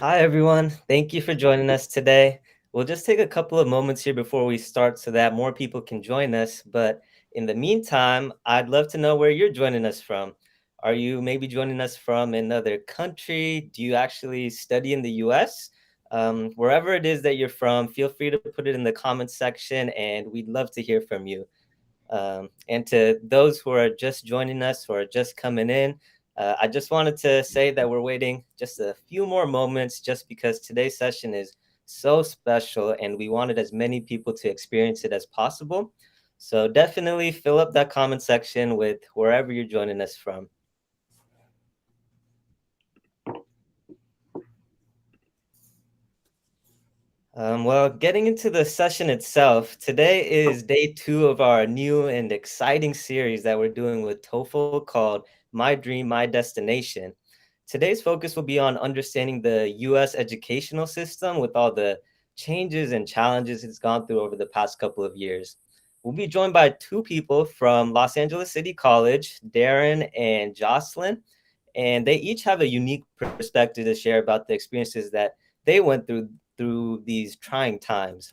Hi, everyone. Thank you for joining us today. We'll just take a couple of moments here before we start so that more people can join us. But in the meantime, I'd love to know where you're joining us from. Are you maybe joining us from another country? Do you actually study in the US? Wherever it is that you're from, feel free to put it in the comments section, and we'd love to hear from you. And to those who are just joining us or just coming in, I just wanted to say that we're waiting just a few more moments just because today's session is so special and we wanted as many people to experience it as possible. So definitely fill up that comment section with wherever you're joining us from. Well, getting into the session itself, today is day two of our new and exciting series that we're doing with TOEFL called My Dream, My Destination. Today's focus will be on understanding the US educational system with all the changes and challenges it's gone through over the past couple of years. We'll be joined by two people from Los Angeles City College, Darren and Jocelyn, and they each have a unique perspective to share about the experiences that they went through these trying times.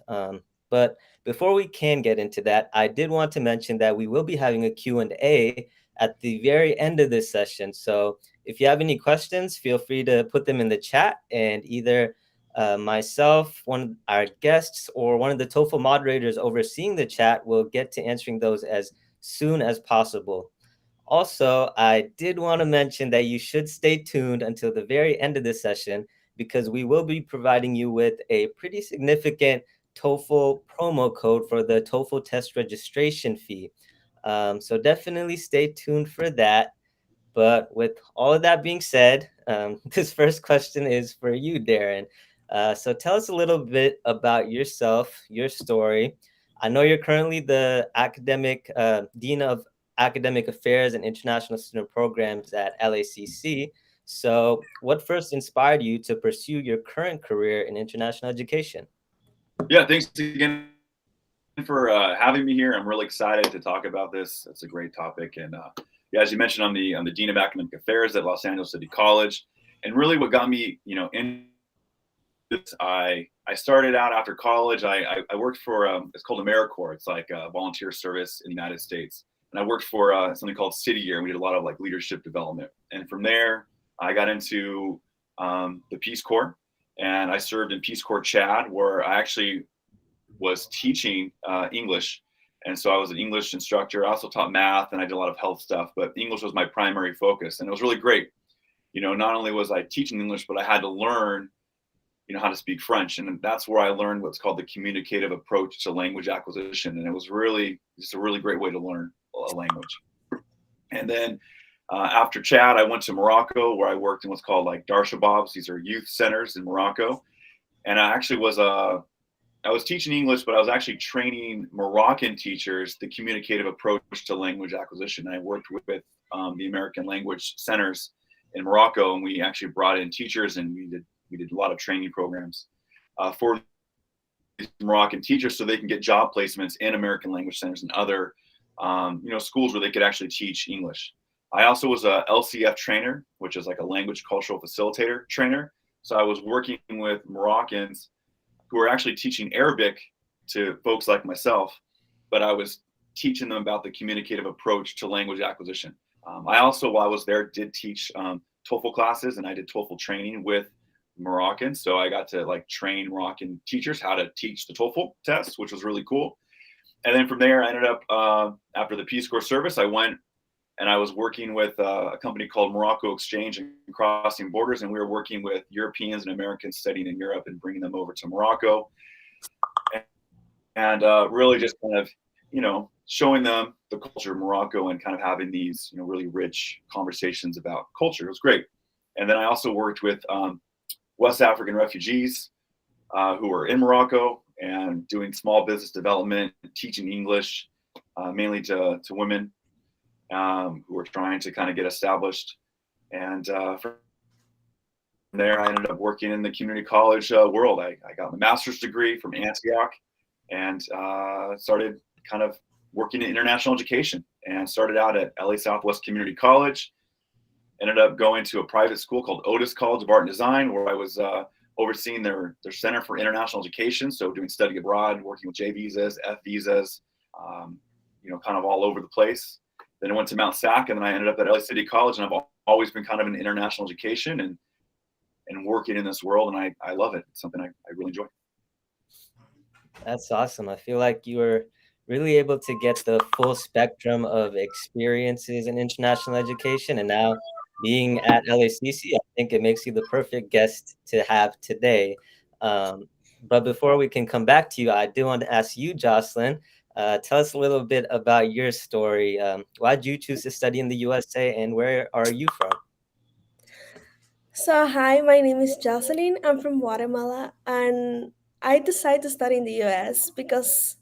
But before we can get into that, I did want to mention that we will be having a Q&A at the very end of this session. So if you have any questions, feel free to put them in the chat, and either myself, one of our guests, or one of the TOEFL moderators overseeing the chat will get to answering those as soon as possible. Also, I did want to mention that you should stay tuned until the very end of this session because we will be providing you with a pretty significant TOEFL promo code for the TOEFL test registration fee. So definitely stay tuned for that. But with all of that being said, this first question is for you, Darren. So tell us a little bit about yourself, your story. I know you're currently the academic dean of academic affairs and international student programs at LACC. So, what first inspired you to pursue your current career in international education? Yeah, thanks again for having me here. I'm really excited to talk about this. It's a great topic, and yeah, as you mentioned, I'm the dean of academic affairs at Los Angeles City College, and really what got me, in this, I started out after college. I worked for it's called AmeriCorps. It's like a volunteer service in the United States, and I worked for something called City Year. And we did a lot of like leadership development, and from there I got into the Peace Corps, and I served in Peace Corps Chad, where I actually was teaching English. And so I was an English instructor. I also taught math and I did a lot of health stuff, but English was my primary focus. And it was really great. Not only was I teaching English, but I had to learn, how to speak French. And that's where I learned what's called the communicative approach to language acquisition. And it was really just a really great way to learn a language. And then after Chad, I went to Morocco where I worked in what's called like Darshababs. These are youth centers in Morocco. And I actually I was teaching English, but I was actually training Moroccan teachers the communicative approach to language acquisition. I worked with the American language centers in Morocco, and we actually brought in teachers, and we did a lot of training programs for these Moroccan teachers, so they can get job placements in American language centers and other schools where they could actually teach English. I also was a LCF trainer, which is like a language cultural facilitator trainer. So I was working with Moroccans who were actually teaching Arabic to folks like myself, but I was teaching them about the communicative approach to language acquisition. I also, while I was there, did teach TOEFL classes, and I did TOEFL training with Moroccans. So I got to like train Moroccan teachers how to teach the TOEFL test, which was really cool. And then from there, I ended up, after the Peace Corps service, I went and I was working with a company called Morocco Exchange and Crossing Borders, and we were working with Europeans and Americans studying in Europe and bringing them over to Morocco, and really just kind of, showing them the culture of Morocco and kind of having these, really rich conversations about culture. It was great. And then I also worked with West African refugees who were in Morocco and doing small business development, teaching English, mainly to women who were trying to kind of get established. And from there, I ended up working in the community college world. I got my master's degree from Antioch and started kind of working in international education, and started out at LA Southwest Community College. Ended up going to a private school called Otis College of Art and Design, where I was overseeing their Center for International Education, so doing study abroad, working with J visas, F visas, um, kind of all over the place. Then I went to Mount SAC, and then I ended up at LA City College, and I've always been kind of in international education and working in this world, and I love it. It's something I really enjoy. That's awesome. I feel like you were really able to get the full spectrum of experiences in international education, and now being at LACC, I think it makes you the perfect guest to have today. But before we can come back to you, I do want to ask you, Jocelyn, tell us a little bit about your story. Why did you choose to study in the USA, and where are you from? So, hi, my name is Jocelyn. I'm from Guatemala, and I decided to study in the US because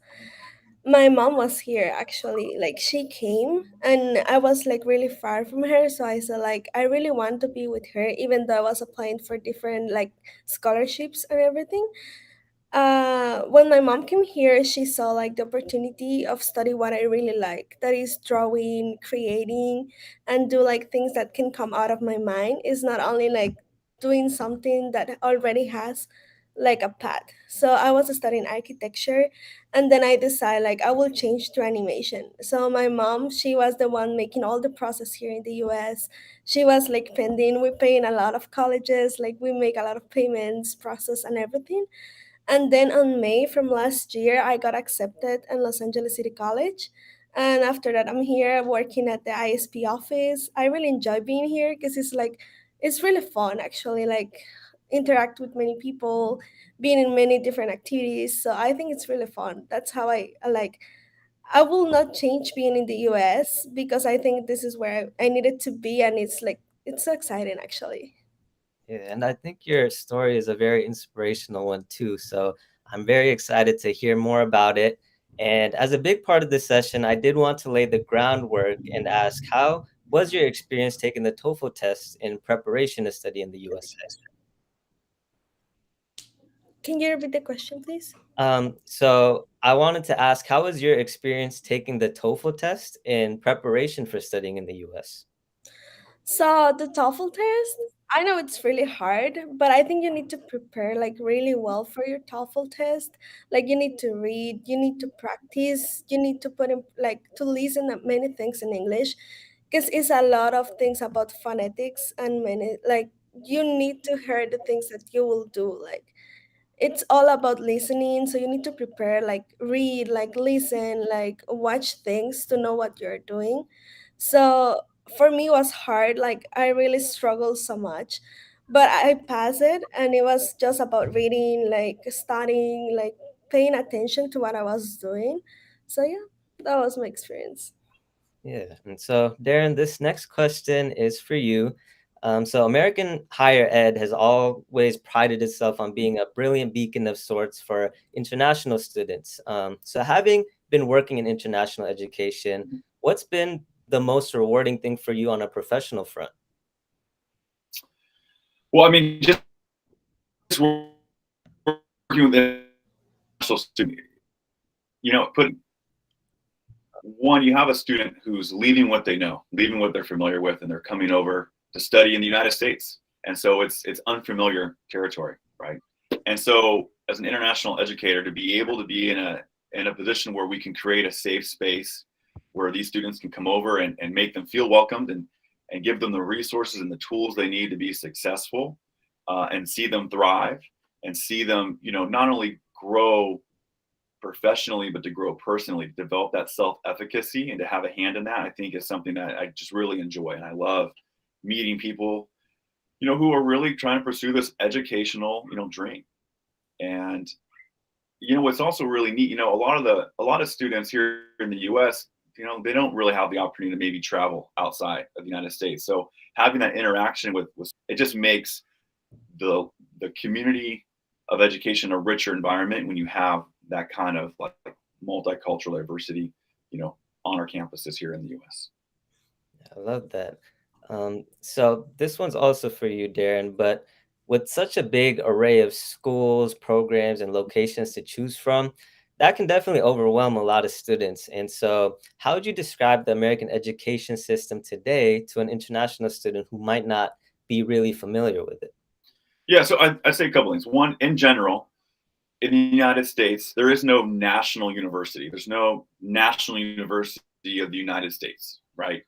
my mom was here actually. Like, she came, and I was like really far from her. So, I said, like, I really want to be with her, even though I was applying for different like scholarships and everything. When my mom came here, she saw like the opportunity of study what I really like, that is drawing, creating, and do like things that can come out of my mind. Is not only like doing something that already has like a path. So I was studying architecture, and then I decided like I will change to animation. So my mom, she was the one making all the process here in the US. She was like pending, we paying a lot of colleges, like we make a lot of payments process and everything. And then on May from last year, I got accepted in Los Angeles City College. And after that, I'm here working at the ISP office. I really enjoy being here because it's like, it's really fun actually, like interact with many people, being in many different activities. So I think it's really fun. That's how I like, I will not change being in the US because I think this is where I needed to be. And it's like, it's so exciting actually. Yeah, and I think your story is a very inspirational one too. So I'm very excited to hear more about it. And as a big part of this session, I did want to lay the groundwork and ask, how was your experience taking the TOEFL test in preparation to study in the USA? Can you repeat the question, please? So I wanted to ask, how was your experience taking the TOEFL test in preparation for studying in the US? So the TOEFL test, I know it's really hard, but I think you need to prepare like really well for your TOEFL test. Like you need to read, you need to practice, you need to put in like to listen at many things in English, because it's a lot of things about phonetics and many like you need to hear the things that you will do. Like it's all about listening, so you need to prepare, like read, like listen, like watch things to know what you're doing. So for me it was hard, like I really struggled so much, but I passed it, and it was just about reading, like studying, like paying attention to what I was doing. So yeah, that was my experience. Yeah, and so Darren, this next question is for you. So American higher ed has always prided itself on being a brilliant beacon of sorts for international students. So having been working in international education, what's been the most rewarding thing for you on a professional front? Well, I mean, just working with international students, put one, you have a student who's leaving what they know, leaving what they're familiar with, and they're coming over to study in the United States. And so it's unfamiliar territory, right? And so as an international educator, to be able to be in a position where we can create a safe space where these students can come over and make them feel welcomed and give them the resources and the tools they need to be successful, and see them thrive and see them, not only grow professionally, but to grow personally, to develop that self-efficacy and to have a hand in that, I think is something that I just really enjoy. And I love meeting people, who are really trying to pursue this educational, dream. And, what's also really neat, a lot of students here in the US, they don't really have the opportunity to maybe travel outside of the United States. So having that interaction with it just makes the the community of education a richer environment when you have that kind of like multicultural diversity, on our campuses here in the US. I love that. So this one's also for you, Darren, but with such a big array of schools, programs, and locations to choose from, that can definitely overwhelm a lot of students. And so, how would you describe the American education system today to an international student who might not be really familiar with it? Yeah, so I'd say a couple things. One, in general, in the United States, there is no national university. There's no national university of the United States, right?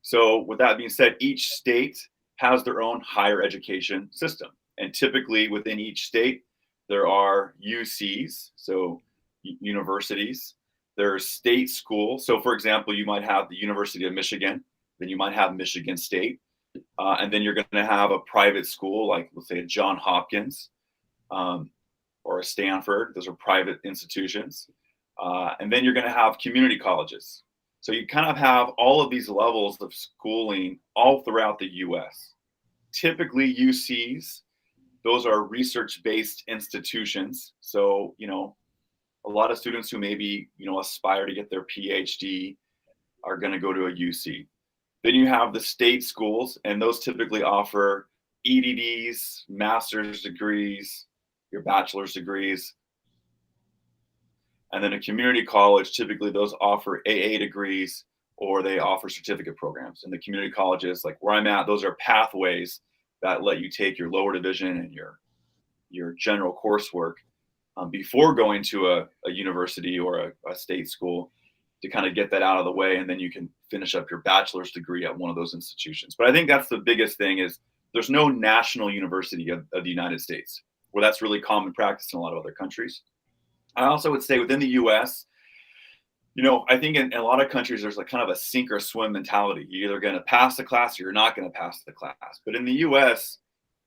So with that being said, each state has their own higher education system. And typically within each state, there are UCs, so universities. There's state schools. So for example, you might have the University of Michigan, then you might have Michigan State, and then you're going to have a private school, like let's say a John Hopkins. Um, or a Stanford. Those are private institutions. And then you're going to have community colleges. So you kind of have all of these levels of schooling all throughout the US. Typically, UCs, those are research-based institutions. So, a lot of students who maybe, aspire to get their PhD are going to go to a UC. Then you have the state schools, and those typically offer EDDs, master's degrees, your bachelor's degrees. And then a community college, typically those offer AA degrees or they offer certificate programs. And the community colleges, like where I'm at, those are pathways that let you take your lower division and your general coursework before going to a university or a state school to kind of get that out of the way. And then you can finish up your bachelor's degree at one of those institutions. But I think that's the biggest thing is there's no national university of the United States, where that's really common practice in a lot of other countries. I also would say within the US, I think in a lot of countries, there's like kind of a sink or swim mentality. You're either going to pass the class or you're not going to pass the class. But in the US,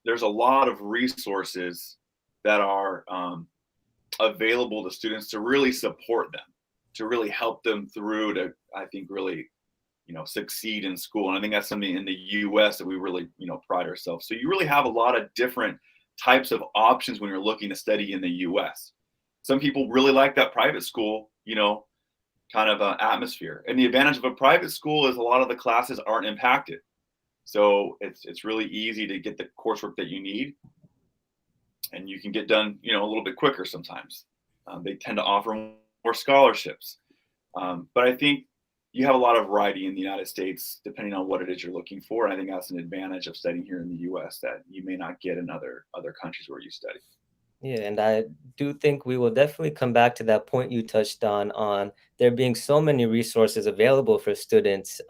there's a lot of resources that are available to students to really support them, to really help them through to, I think, really, succeed in school. And I think that's something in the US that we really, pride ourselves. So you really have a lot of different types of options when you're looking to study in the US. Some people really like that private school, kind of atmosphere. And the advantage of a private school is a lot of the classes aren't impacted. So it's really easy to get the coursework that you need. And you can get done, a little bit quicker sometimes. They tend to offer more scholarships. But I think you have a lot of variety in the United States, depending on what it is you're looking for. And I think that's an advantage of studying here in the US that you may not get in other countries where you study. Yeah, and I do think we will definitely come back to that point you touched on there being so many resources available for students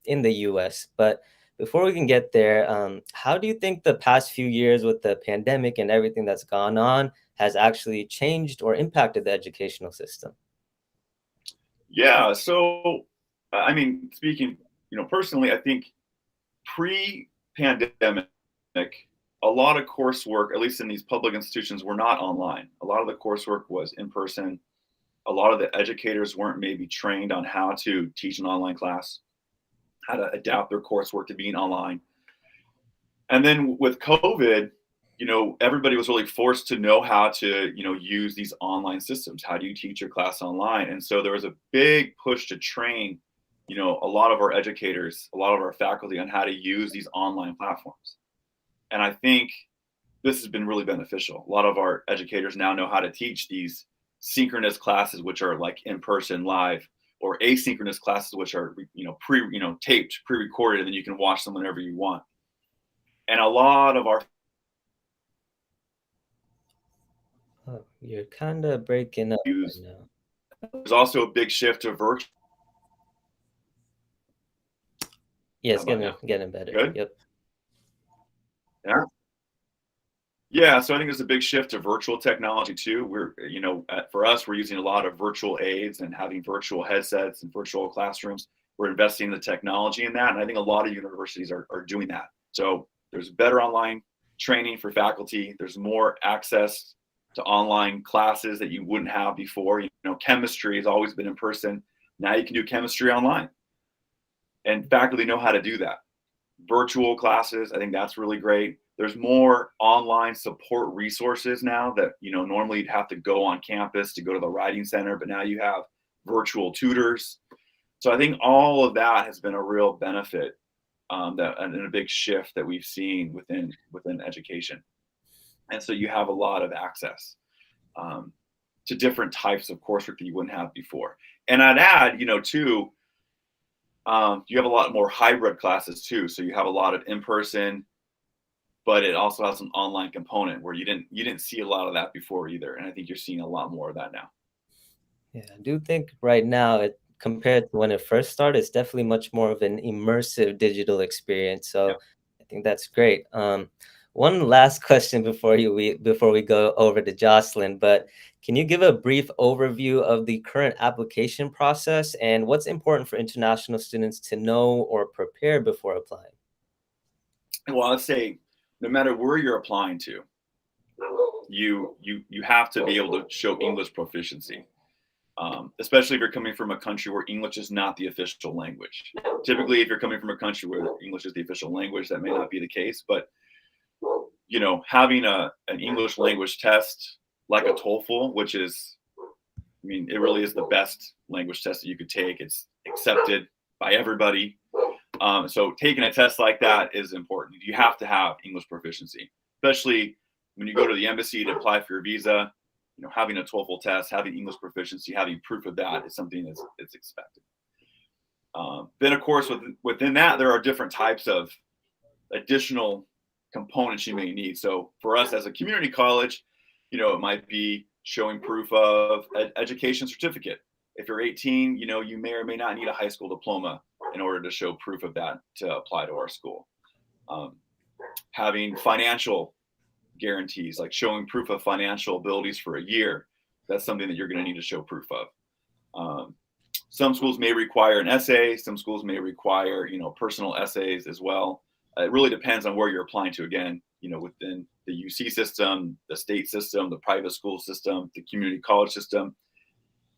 in the US. But before we can get there, how do you think the past few years with the pandemic and everything that's gone on has actually changed or impacted the educational system? Yeah. So, I mean, speaking, personally, I think pre-pandemic, a lot of coursework, at least in these public institutions, were not online. A lot of the coursework was in person. A lot of the educators weren't maybe trained on how to teach an online class, how to adapt their coursework to being online. And then with COVID, everybody was really forced to know how to, use these online systems. How do you teach your class online? And so there was a big push to train, a lot of our educators, a lot of our faculty on how to use these online platforms. And I think this has been really beneficial. A lot of our educators now know how to teach these synchronous classes, which are like in person live, or asynchronous classes, which are, taped, pre-recorded, and then you can watch them whenever you want. And a lot of our Oh, you're kind of breaking up right use, now. there's also a big shift to virtual. Yeah, How it's about now? getting better. Good. Yep. Yeah. Yeah, so I think there's a big shift to virtual technology too. For us, we're using a lot of virtual aids and having virtual headsets and virtual classrooms. We're investing in the technology in that. And I think a lot of universities are doing that. So there's better online training for faculty. There's more access to online classes that you wouldn't have before. Chemistry has always been in person. Now you can do chemistry online. And faculty know how to do that. Virtual classes, I think that's really great. There's more online support resources now that normally you'd have to go on campus to go to the writing center, but now you have virtual tutors. So I think all of that has been a real benefit, and a big shift that we've seen within education. And so you have a lot of access to different types of coursework that you wouldn't have before. And I'd add, too, you have a lot more hybrid classes too. So you have a lot of in-person but it also has an online component where you didn't see a lot of that before either, and I think you're seeing a lot more of that now. Yeah, I do think right now it compared to when it first started, it's definitely much more of an immersive digital experience. Yeah. So I think that's great. One last question before we go over to Jocelyn, but can you give a brief overview of the current application process and what's important for international students to know or prepare before applying? Well, let's say no matter where you're applying to, you have to be able to show English proficiency. Especially if you're coming from a country where English is not the official language. Typically, if you're coming from a country where English is the official language, that may not be the case. But having an English language test like a TOEFL, which is, I mean, it really is the best language test that you could take. It's accepted by everybody. So taking a test like that is important. You have to have English proficiency, especially when you go to the embassy to apply for your visa. Having a TOEFL test, having English proficiency, having proof of that is something that's expected. Then, of course, within that, there are different types of additional components you may need. So for us as a community college, it might be showing proof of education certificate. If you're 18, you may or may not need a high school diploma in order to show proof of that to apply to our school. Having financial guarantees, like showing proof of financial abilities for a year, that's something that you're going to need to show proof of. Some schools may require an essay. Some schools may require, personal essays as well. It really depends on where you're applying to. Again, within the UC system, the state system, the private school system, the community college system,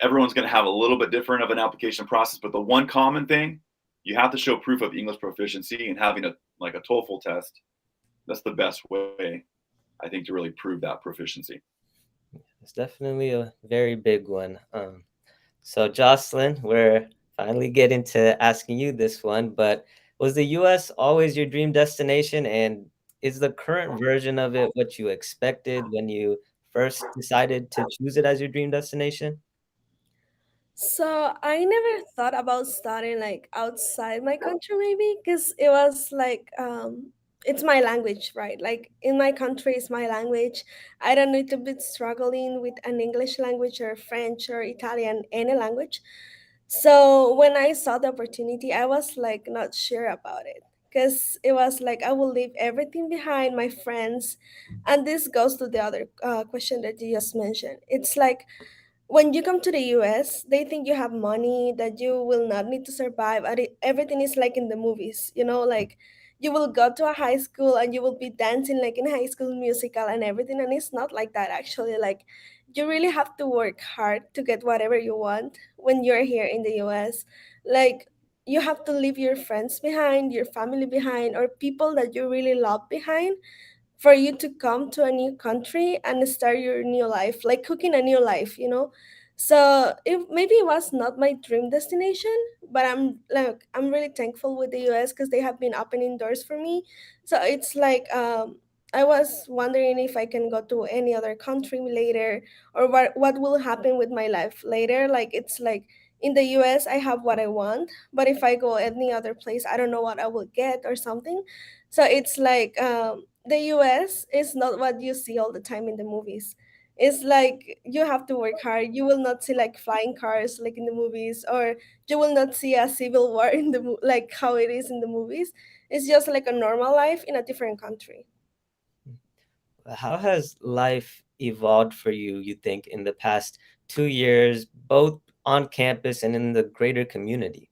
everyone's going to have a little bit different of an application process. But the one common thing, you have to show proof of English proficiency, and having a TOEFL test, that's the best way, I think, to really prove that proficiency. It's definitely a very big one. So Jocelyn, we're finally getting to asking you this one, but was the US always your dream destination? And is the current version of it what you expected when you first decided to choose it as your dream destination? So I never thought about studying like outside my country, maybe because it was like it's my language, right? Like in my country, it's my language. I don't need to be struggling with an English language or French or Italian, any language. So when I saw the opportunity, I was like not sure about it because it was like I will leave everything behind, my friends, and this goes to the other question that you just mentioned. It's like when you come to the US, they think you have money, that you will not need to survive. And everything is like in the movies, like you will go to a high school and you will be dancing like in High School Musical and everything. And it's not like that, actually. Like, you really have to work hard to get whatever you want when you're here in the US. Like, you have to leave your friends behind, your family behind, or people that you really love behind for you to come to a new country and start your new life, like cooking a new life. So maybe it was not my dream destination, but I'm really thankful with the US because they have been opening doors for me. So it's like I was wondering if I can go to any other country later, or what will happen with my life later. Like, it's like in the US I have what I want, but if I go any other place, I don't know what I will get or something. So it's like the US is not what you see all the time in the movies. It's like you have to work hard. You will not see like flying cars like in the movies, or you will not see a civil war in the like how it is in the movies. It's just like a normal life in a different country. How has life evolved for you, you think, in the past 2 years, both on campus and in the greater community?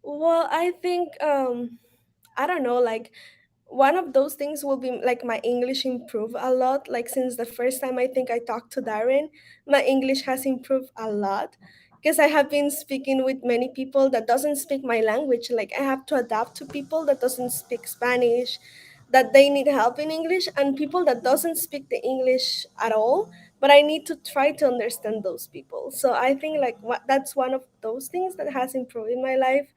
Well, I think I don't know, like one of those things will be like my English improve a lot. Like since the first time I think I talked to Darren, my English has improved a lot because I have been speaking with many people that doesn't speak my language. Like I have to adapt to people that doesn't speak Spanish, that they need help in English, and people that doesn't speak the English at all. But I need to try to understand those people. So I think like that's one of those things that has improved in my life.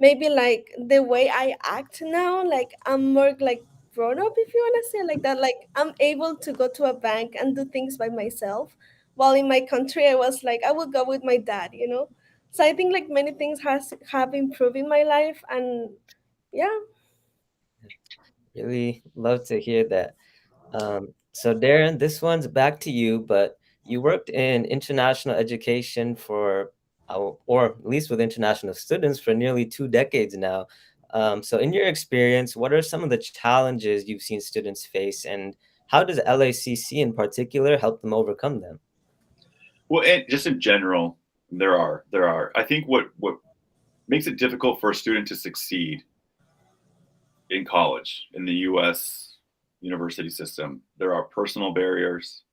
Maybe like the way I act now, like I'm more like grown up, if you want to say like that. Like I'm able to go to a bank and do things by myself, while in my country I was like I would go with my dad. So I think like many things have improved in my life, and yeah. Really love to hear that. So Darren, this one's back to you, but you worked in international education for, or at least with international students for nearly 2 decades now. So in your experience, what are some of the challenges you've seen students face, and how does LACC in particular help them overcome them? Well, and just in general, there are. I think what makes it difficult for a student to succeed in college in the U.S. university system, there are personal barriers,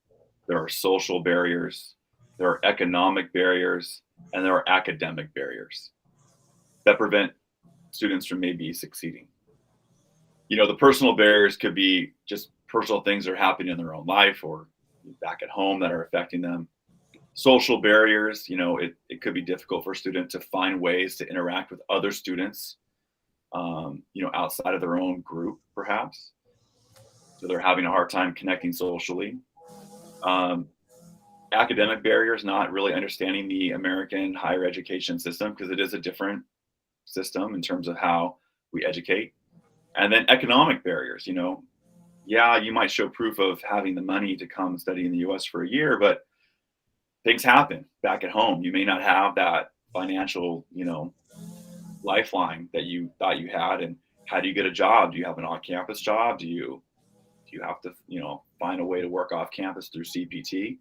there are social barriers, there are economic barriers, and there are academic barriers that prevent students from maybe succeeding. The personal barriers could be just personal things that are happening in their own life or back at home that are affecting them. Social barriers, it could be difficult for a student to find ways to interact with other students, outside of their own group, perhaps. So they're having a hard time connecting socially. Um, Academic barriers, not really understanding the American higher education system because it is a different system in terms of how we educate. And then economic barriers, yeah, you might show proof of having the money to come study in the US for a year, but things happen back at home. You may not have that financial, lifeline that you thought you had. And how do you get a job? Do you have an on-campus job? Do you have to, find a way to work off campus through CPT?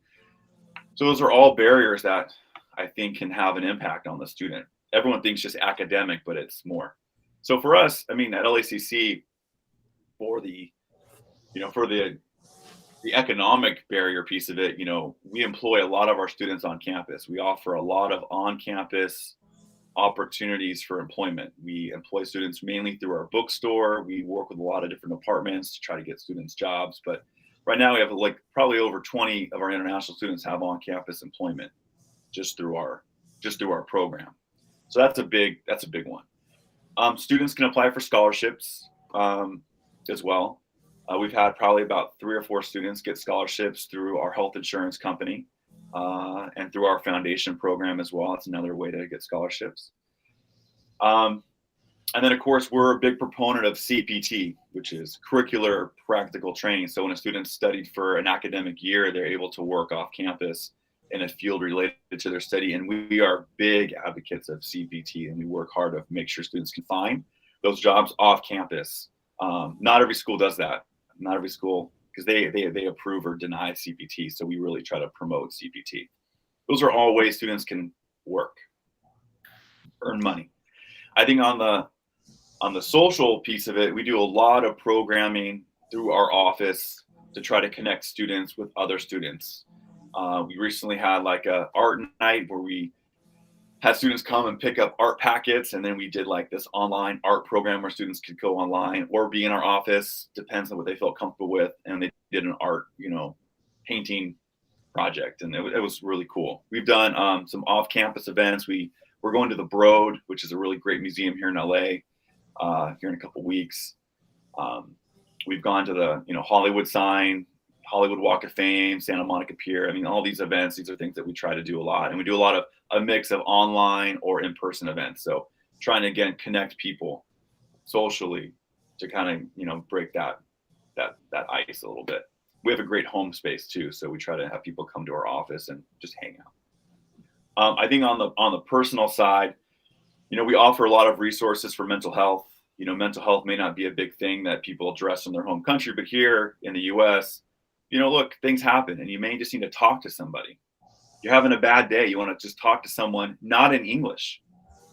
So those are all barriers that I think can have an impact on the student. Everyone thinks just academic, but it's more. So for us, I mean, at LACC, for the, for the economic barrier piece of it, we employ a lot of our students on campus. We offer a lot of on-campus opportunities for employment. We employ students mainly through our bookstore. We work with a lot of different departments to try to get students jobs. But right now we have like probably over 20 of our international students have on-campus employment just through our program. So that's a big one. Students can apply for scholarships as well. We've had probably about 3 or 4 students get scholarships through our health insurance company and through our foundation program as well. It's another way to get scholarships. And then, of course, we're a big proponent of CPT, which is curricular practical training. So when a student studied for an academic year, they're able to work off campus in a field related to their study. And we are big advocates of CPT, and we work hard to make sure students can find those jobs off campus. Not every school does that. Not every school, because they approve or deny CPT. So we really try to promote CPT. Those are all ways students can work, earn money. I think on the social piece of it, we do a lot of programming through our office to try to connect students with other students. We recently had like a art night where we had students come and pick up art packets, and then we did like this online art program where students could go online or be in our office, depends on what they felt comfortable with, and they did an art, painting project, and it was really cool. We've done some off-campus events. We're going to the Broad, which is a really great museum here in LA, here in a couple weeks. We've gone to the Hollywood sign, Hollywood Walk of Fame, Santa Monica Pier. I mean, all these events, these are things that we try to do a lot. And we do a lot of a mix of online or in-person events. So trying to, again, connect people socially to kind of, break that ice a little bit. We have a great home space too. So we try to have people come to our office and just hang out. I think on the personal side, we offer a lot of resources for mental health. Mental health may not be a big thing that people address in their home country, but here in the US, look, things happen and you may just need to talk to somebody. You're having a bad day. You want to just talk to someone, not in English.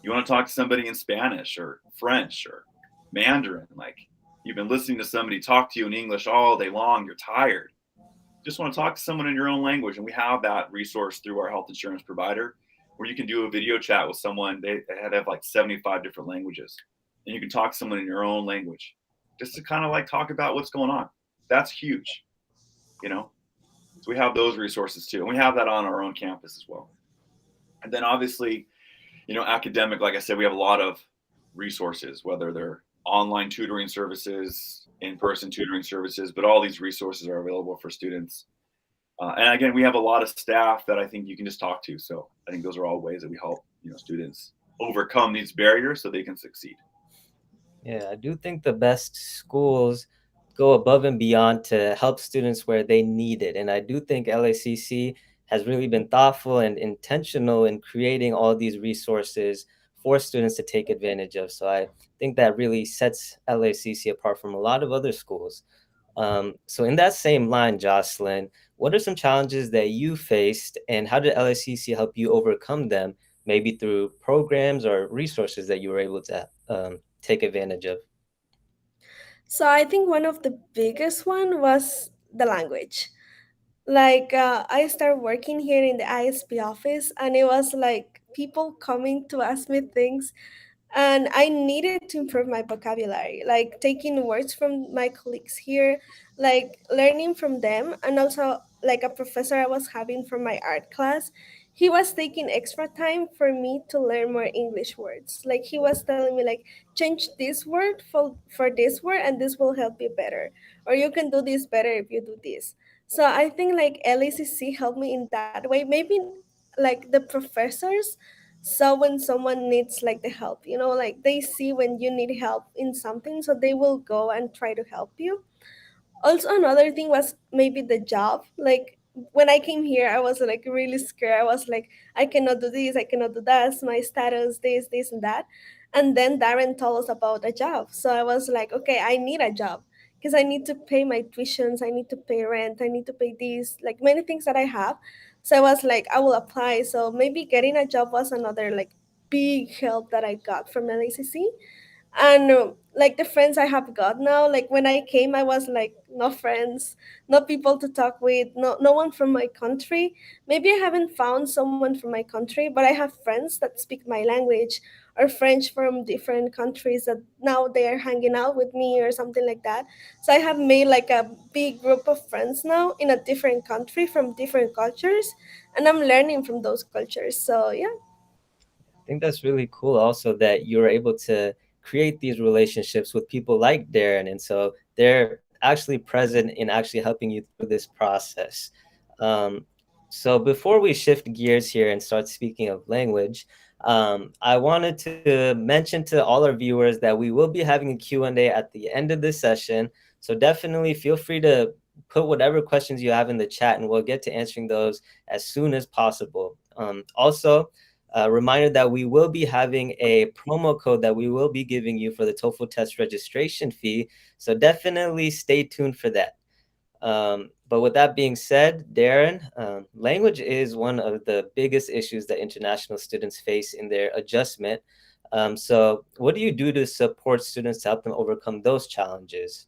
You want to talk to somebody in Spanish or French or Mandarin. Like you've been listening to somebody talk to you in English all day long. You're tired. Just want to talk to someone in your own language. And we have that resource through our health insurance provider where you can do a video chat with someone. They have like 75 different languages. And you can talk to someone in your own language just to kind of like talk about what's going on. That's huge, So we have those resources too. And we have that on our own campus as well. And then obviously, academic, like I said, we have a lot of resources, whether they're online tutoring services, in-person tutoring services, but all these resources are available for students. And again, we have a lot of staff that I think you can just talk to. So I think those are all ways that we help, students overcome these barriers so they can succeed. Yeah, I do think the best schools go above and beyond to help students where they need it. And I do think LACC has really been thoughtful and intentional in creating all these resources for students to take advantage of. So I think that really sets LACC apart from a lot of other schools. So in that same line, Jocelyn, what are some challenges that you faced and how did LACC help you overcome them, maybe through programs or resources that you were able to take advantage of? So I think one of the biggest one was the language. Like I started working here in the ISP office, and it was like people coming to ask me things, and I needed to improve my vocabulary, like taking words from my colleagues here, like learning from them, and also like a professor I was having from my art class. He was taking extra time for me to learn more English words. Like he was telling me like change this word for this word and this will help you better. Or you can do this better if you do this. So I think like LACC helped me in that way. Maybe like the professors saw when someone needs like the help, like they see when you need help in something, so they will go and try to help you. Also, another thing was maybe the job. Like when I came here, I was like really scared. I was like, I cannot do this, I cannot do that, my status, this and that. And then Darren told us about a job, so I was like, okay, I need a job because I need to pay my tuitions, I need to pay rent, I need to pay these, like many things that I have. So I was like, I will apply. So maybe getting a job was another like big help that I got from LACC. And like the friends I have got now, like when I came, I was like no friends, no people to talk with, no one from my country. Maybe I haven't found someone from my country, but I have friends that speak my language, or French from different countries that now they are hanging out with me or something like that. So I have made like a big group of friends now in a different country from different cultures, and I'm learning from those cultures. So yeah. I think that's really cool also that you're able to create these relationships with people like Darren. And so they're actually present in actually helping you through this process. Um, so before we shift gears here and start speaking of language, I wanted to mention to all our viewers that we will be having a Q&A at the end of this session. So definitely feel free to put whatever questions you have in the chat and we'll get to answering those as soon as possible. Also, a reminder that we will be having a promo code that we will be giving you for the TOEFL test registration fee. So definitely stay tuned for that. But with that being said, Darren, language is one of the biggest issues that international students face in their adjustment. So what do you do to support students to help them overcome those challenges?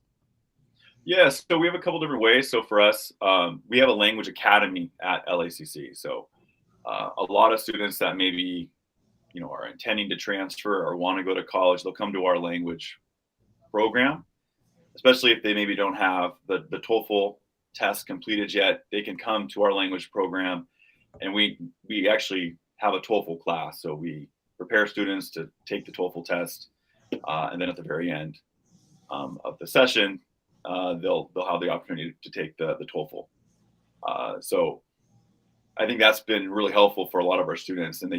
Yeah, so we have a couple different ways. So for us, we have a language academy at LACC. So a lot of students that maybe are intending to transfer or want to go to college, they'll come to our language program, especially if they maybe don't have the TOEFL test completed yet. They can come to our language program, and we actually have a TOEFL class. So we prepare students to take the TOEFL test, and then at the very end of the session, they'll have the opportunity to take the TOEFL. So I think that's been really helpful for a lot of our students, and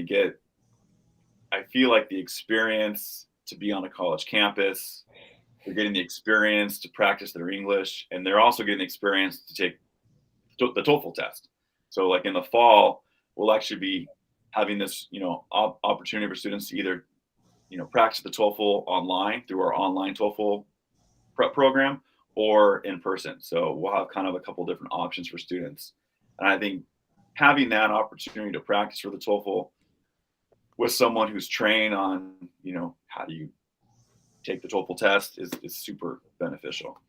I feel like the experience to be on a college campus, they're getting the experience to practice their English, and they're also getting the experience to take the TOEFL test. So like in the fall, we'll actually be having this, opportunity for students to either, practice the TOEFL online through our online TOEFL prep program or in person. So we'll have kind of a couple different options for students. And I think having that opportunity to practice for the TOEFL with someone who's trained on, how do you take the TOEFL test is super beneficial.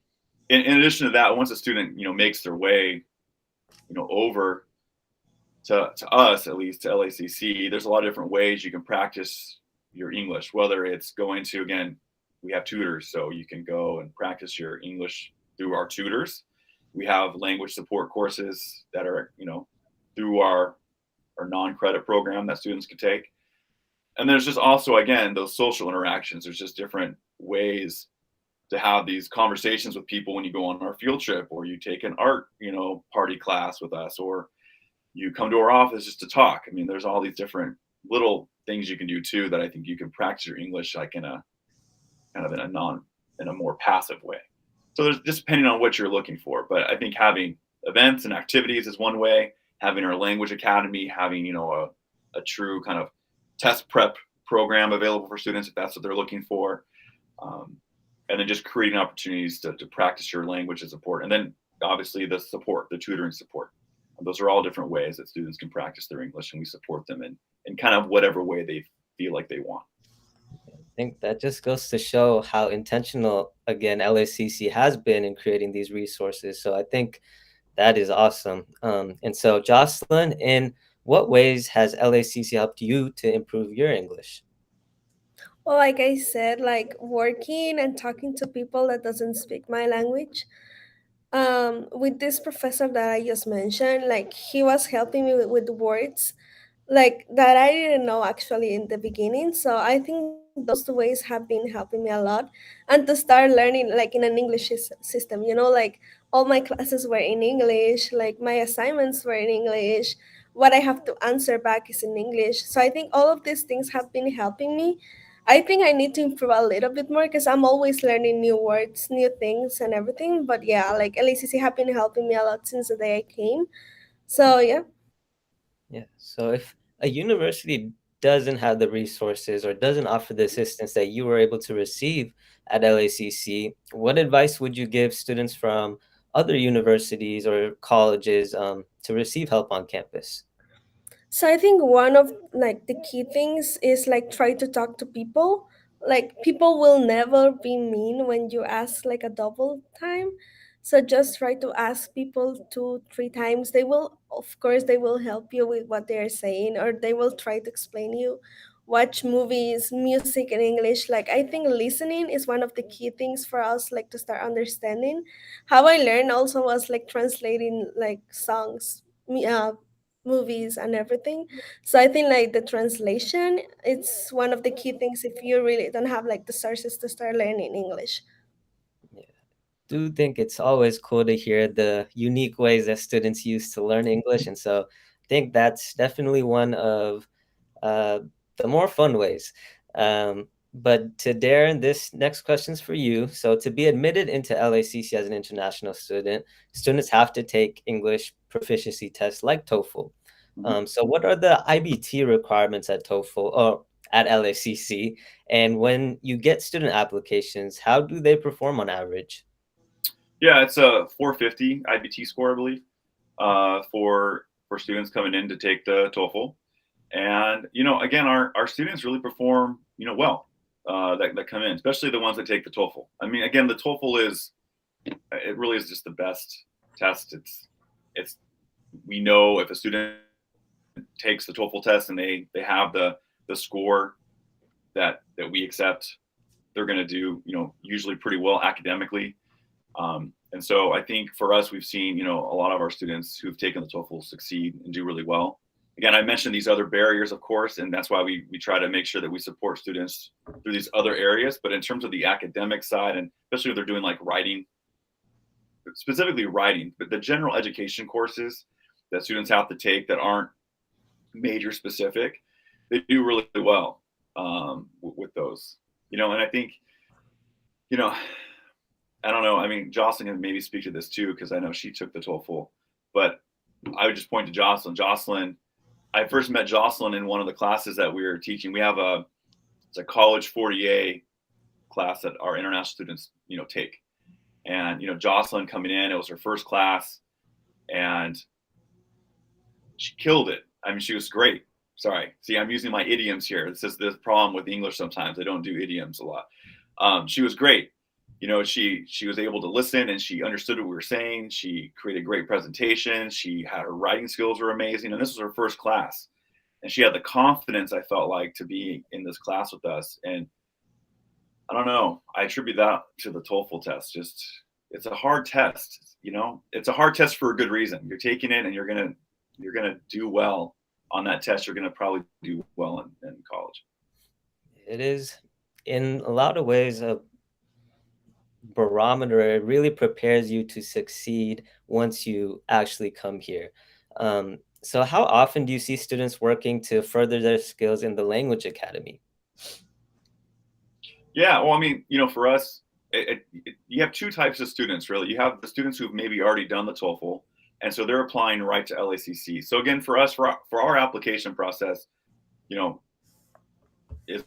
In addition to that, once a student, makes their way, over to us, at least to LACC, there's a lot of different ways you can practice your English, whether it's going to, again, we have tutors, so you can go and practice your English through our tutors. We have language support courses that are, through our non-credit program that students can take. And there's just also, again, those social interactions. There's just different ways to have these conversations with people when you go on our field trip, or you take an art, party class with us, or you come to our office just to talk. I mean, there's all these different little things you can do too that I think you can practice your English like in a kind of in a more passive way. So there's just depending on what you're looking for. But I think having events and activities is one way. Having our language academy, having a true kind of test prep program available for students if that's what they're looking for, um, and then just creating opportunities to practice your language is important. And then obviously the support, the tutoring support. Those are all different ways that students can practice their English, and we support them in kind of whatever way they feel like they want. I think that just goes to show how intentional, again, LACC has been in creating these resources. So I think that is awesome. And so, Jocelyn, in what ways has LACC helped you to improve your English? Well, like I said, like working and talking to people that doesn't speak my language. With this professor that I just mentioned, like he was helping me with words like that I didn't know actually in the beginning. So I think those two ways have been helping me a lot. And to start learning like in an English system, like all my classes were in English, like my assignments were in English, what I have to answer back is in English. So I think all of these things have been helping me. I think I need to improve a little bit more because I'm always learning new words, new things, and everything. But yeah, like LACC have been helping me a lot since the day I came. So yeah. Yeah. So if a university doesn't have the resources or doesn't offer the assistance that you were able to receive at LACC, what advice would you give students from other universities or colleges to receive help on campus? So I think one of like the key things is like try to talk to people. Like people will never be mean when you ask like a double time. So just try to ask people two, three times. They will, of course, they will help you with what they're saying, or they will try to explain you. Watch movies, music in English. Like I think listening is one of the key things for us, like to start understanding. How I learned also was like translating like songs, movies and everything. So I think like the translation, it's one of the key things if you really don't have like the sources to start learning English. Yeah. Do think it's always cool to hear the unique ways that students use to learn English. And so I think that's definitely one of uh, the more fun ways. But to Darren, this next question's for you. So to be admitted into LACC as an international student, students have to take English proficiency tests like TOEFL. Mhm. So what are the IBT requirements at TOEFL or at LACC? And when you get student applications, how do they perform on average? Yeah, it's a 450 IBT score, I believe, for students coming in to take the TOEFL. And again, our students really perform well, that come in, especially the ones that take the TOEFL. I mean, again, the TOEFL it really is just the best test. It's we know if a student takes the TOEFL test and they have the score that we accept, they're going to do usually pretty well academically. And so I think for us, we've seen a lot of our students who've taken the TOEFL succeed and do really well. Again, I mentioned these other barriers, of course, and that's why we try to make sure that we support students through these other areas. But in terms of the academic side, and especially if they're doing like writing, specifically writing, but the general education courses that students have to take that aren't major specific, they do really well with those. And I think, you know, I don't know. I mean, Jocelyn can maybe speak to this too, because I know she took the TOEFL. But I would just point to Jocelyn. I first met Jocelyn in one of the classes that we were teaching. We have it's a college 40A class that our international students, take. And Jocelyn coming in, it was her first class, and she killed it. I mean, she was great. Sorry, see, I'm using my idioms here. This is the problem with English sometimes. I don't do idioms a lot. She was great. She was able to listen and she understood what we were saying. She created great presentations. She had her writing skills were amazing, and this was her first class. And she had the confidence, I felt like, to be in this class with us. And I don't know, I attribute that to the TOEFL test. Just it's a hard test. It's a hard test for a good reason. You're taking it and you're gonna do well on that test. You're gonna probably do well in college. It is, in a lot of ways, a barometer. It really prepares you to succeed once you actually come here. So how often do you see students working to further their skills in the language academy? Yeah, well, I mean, for us, you have two types of students, really. You have the students who've maybe already done the TOEFL, and so they're applying right to LACC. So again, for us, for our application process, you know, as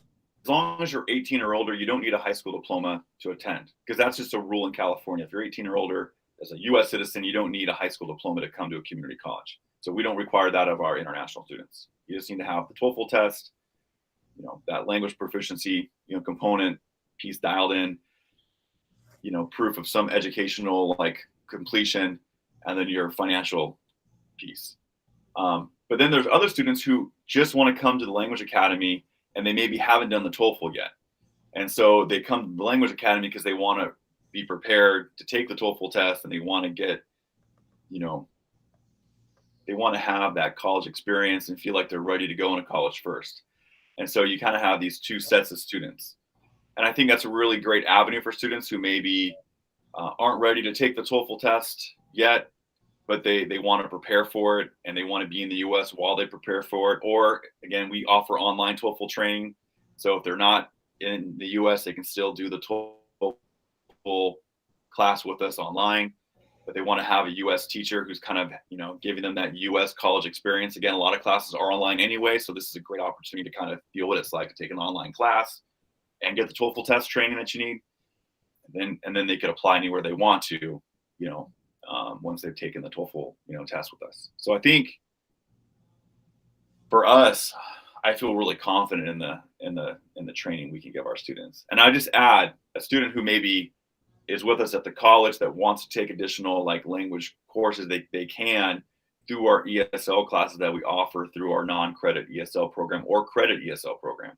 long as you're 18 or older, you don't need a high school diploma to attend, because that's just a rule in California. If you're 18 or older, as a U.S. citizen, you don't need a high school diploma to come to a community college. So we don't require that of our international students. You just need to have the TOEFL test, you know, that language proficiency, you know, component piece dialed in, you know, proof of some educational like completion, and then your financial piece. But then there's other students who just want to come to the language academy and they maybe haven't done the TOEFL yet. And so they come to the language academy because they want to be prepared to take the TOEFL test, and they want to get, you know, they want to have that college experience and feel like they're ready to go into college first. And so you kind of have these two sets of students. And I think that's a really great avenue for students who maybe aren't ready to take the TOEFL test yet, but they want to prepare for it, and they want to be in the US while they prepare for it. Or again, we offer online TOEFL training. So if they're not in the US, they can still do the TOEFL class with us online, but they want to have a US teacher who's kind of, you know, giving them that US college experience. Again, a lot of classes are online anyway, so this is a great opportunity to kind of feel what it's like to take an online class and get the TOEFL test training that you need. And then they could apply anywhere they want to, you know, once they've taken the TOEFL, you know, test with us. So I think for us, I feel really confident in the training we can give our students. And I just add, a student who maybe is with us at the college that wants to take additional like language courses, they can through our ESL classes that we offer through our non-credit ESL program or credit ESL program.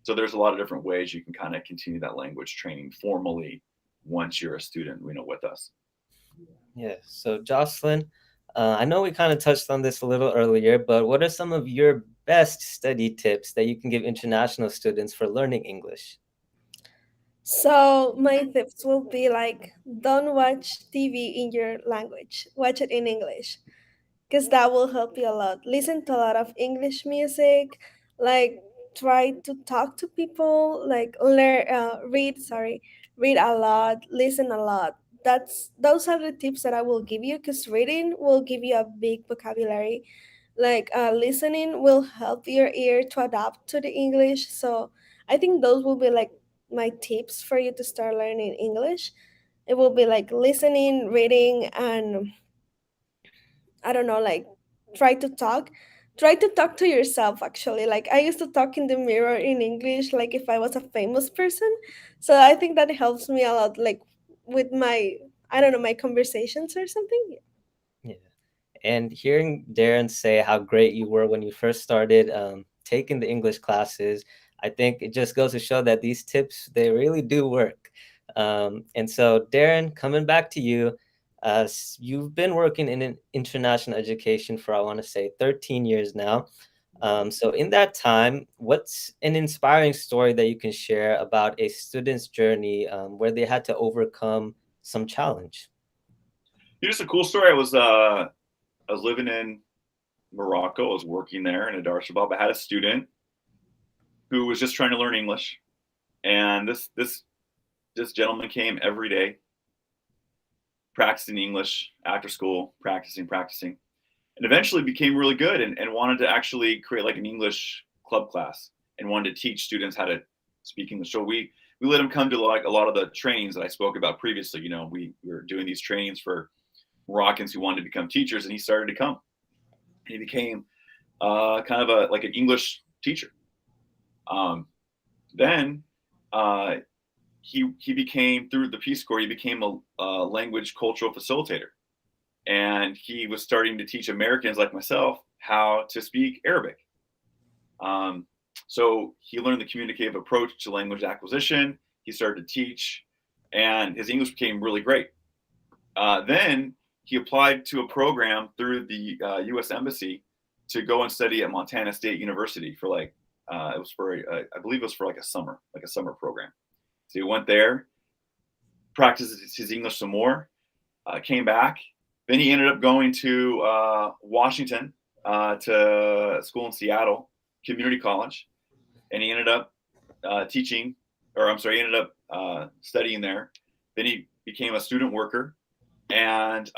So there's a lot of different ways you can kind of continue that language training formally once you're a student, you know, with us. Yeah. So Jocelyn, I know we kind of touched on this a little earlier, but what are some of your best study tips that you can give international students for learning English? So my tips will be like, don't watch TV in your language. Watch it in English, because that will help you a lot. Listen to a lot of English music, like try to talk to people, like read a lot, listen a lot. Those are the tips that I will give you, because reading will give you a big vocabulary. Like listening will help your ear to adapt to the English. So I think those will be like my tips for you to start learning English. It will be like listening, reading, and I don't know, like try to talk. Try to talk to yourself actually. Like I used to talk in the mirror in English like if I was a famous person. So I think that helps me a lot, like with my, I don't know, my conversations or something. Yeah. And hearing Darren say how great you were when you first started taking the English classes, I think it just goes to show that these tips, they really do work. And so, Darren, coming back to you, you've been working in an international education for, I want to say, 13 years now. So in that time, what's an inspiring story that you can share about a student's journey where they had to overcome some challenge? Here's a cool story. I was living in Morocco. I was working there in a Darshabab. I had a student who was just trying to learn English, and this gentleman came every day, practicing English after school, practicing, and eventually became really good and wanted to actually create like an English club class and wanted to teach students how to speak English. So we let him come to like a lot of the trainings that I spoke about previously. You know, we were doing these trainings for Moroccans who wanted to become teachers, and he started to come. And he became kind of like an English teacher. Then he became, through the Peace Corps, he became a language cultural facilitator. And he was starting to teach Americans like myself how to speak Arabic. So he learned the communicative approach to language acquisition. He started to teach, and his English became really great. Then he applied to a program through the U.S. Embassy to go and study at Montana State University for like, it was for, I believe it was for like a summer program. So he went there, practiced his English some more, came back. Then he ended up going to Washington to school in Seattle, community college, and he ended up studying there. Then he became a student worker, and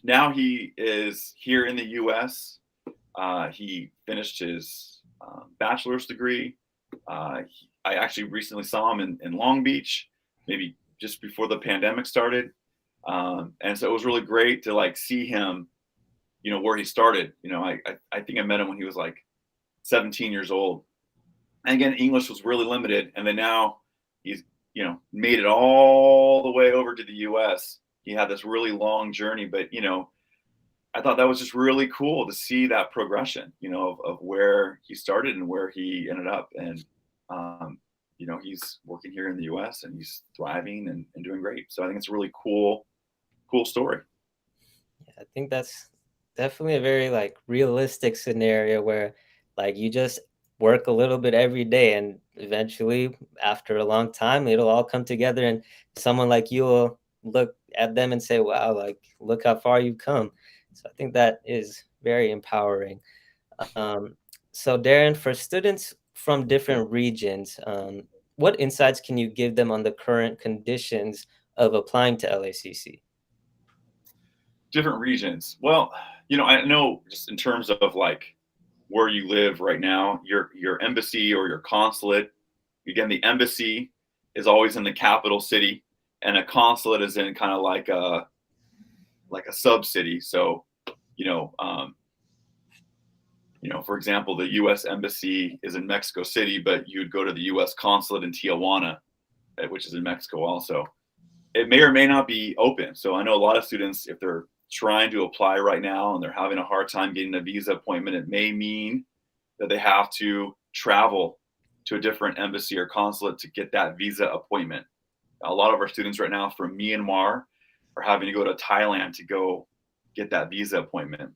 now he is here in the U.S. He finished his bachelor's degree. I actually recently saw him in Long Beach, maybe just before the pandemic started. And so it was really great to like see him, where he started. I think I met him when he was like 17 years old. And again, English was really limited. And then now he's, made it all the way over to the US. He had this really long journey, but, I thought that was just really cool to see that progression, of where he started and where he ended up. And, he's working here in the US and he's thriving and doing great. So I think it's a really cool story. Yeah, I think that's definitely a very like realistic scenario where like you just work a little bit every day and eventually after a long time it'll all come together and someone like you will look at them and say, wow, like look how far you've come. So I think that is very empowering. Um, so Darren, for students from different regions, what insights can you give them on the current conditions of applying to LACC? Different regions. Well, I know just in terms of like where you live right now, your embassy or your consulate. Again, the embassy is always in the capital city, and a consulate is in kind of like a sub city. So, for example, the U.S. embassy is in Mexico City, but you'd go to the U.S. consulate in Tijuana, which is in Mexico also. It may or may not be open. So I know a lot of students, if they're trying to apply right now and they're having a hard time getting a visa appointment, it may mean that they have to travel to a different embassy or consulate to get that visa appointment. A lot of our students right now from Myanmar are having to go to Thailand to go get that visa appointment.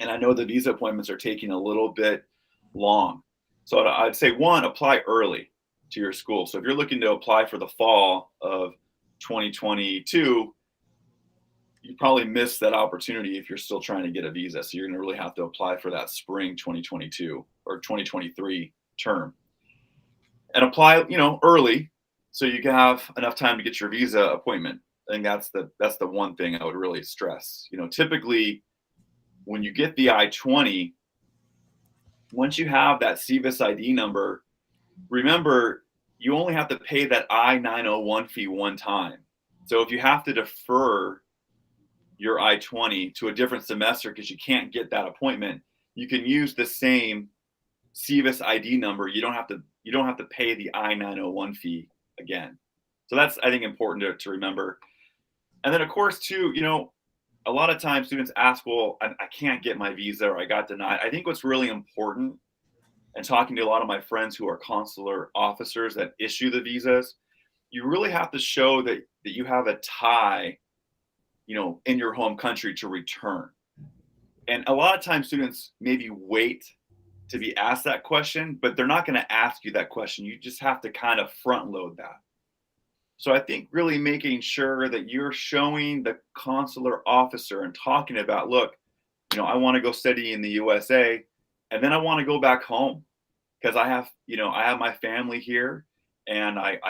And I know the visa appointments are taking a little bit long. So I'd say, one, apply early to your school. So if you're looking to apply for the fall of 2022, you probably missed that opportunity if you're still trying to get a visa. So you're going to really have to apply for that spring 2022 or 2023 term. And apply, early so you can have enough time to get your visa appointment. I think that's the one thing I would really stress. Typically when you get the I-20, once you have that CVIS ID number, remember you only have to pay that I-901 fee one time. So if you have to defer your I-20 to a different semester because you can't get that appointment, you can use the same CVIS ID number. You don't have to pay the I-901 fee again. So that's, I think, important to remember. And then of course too, a lot of times students ask, well, I can't get my visa or I got denied. I think what's really important, and talking to a lot of my friends who are consular officers that issue the visas, you really have to show that you have a tie, in your home country to return. And a lot of times students maybe wait to be asked that question, but they're not going to ask you that question. You just have to kind of front load that. So I think really making sure that you're showing the consular officer and talking about, look, I want to go study in the USA, and then I want to go back home because I have my family here, and I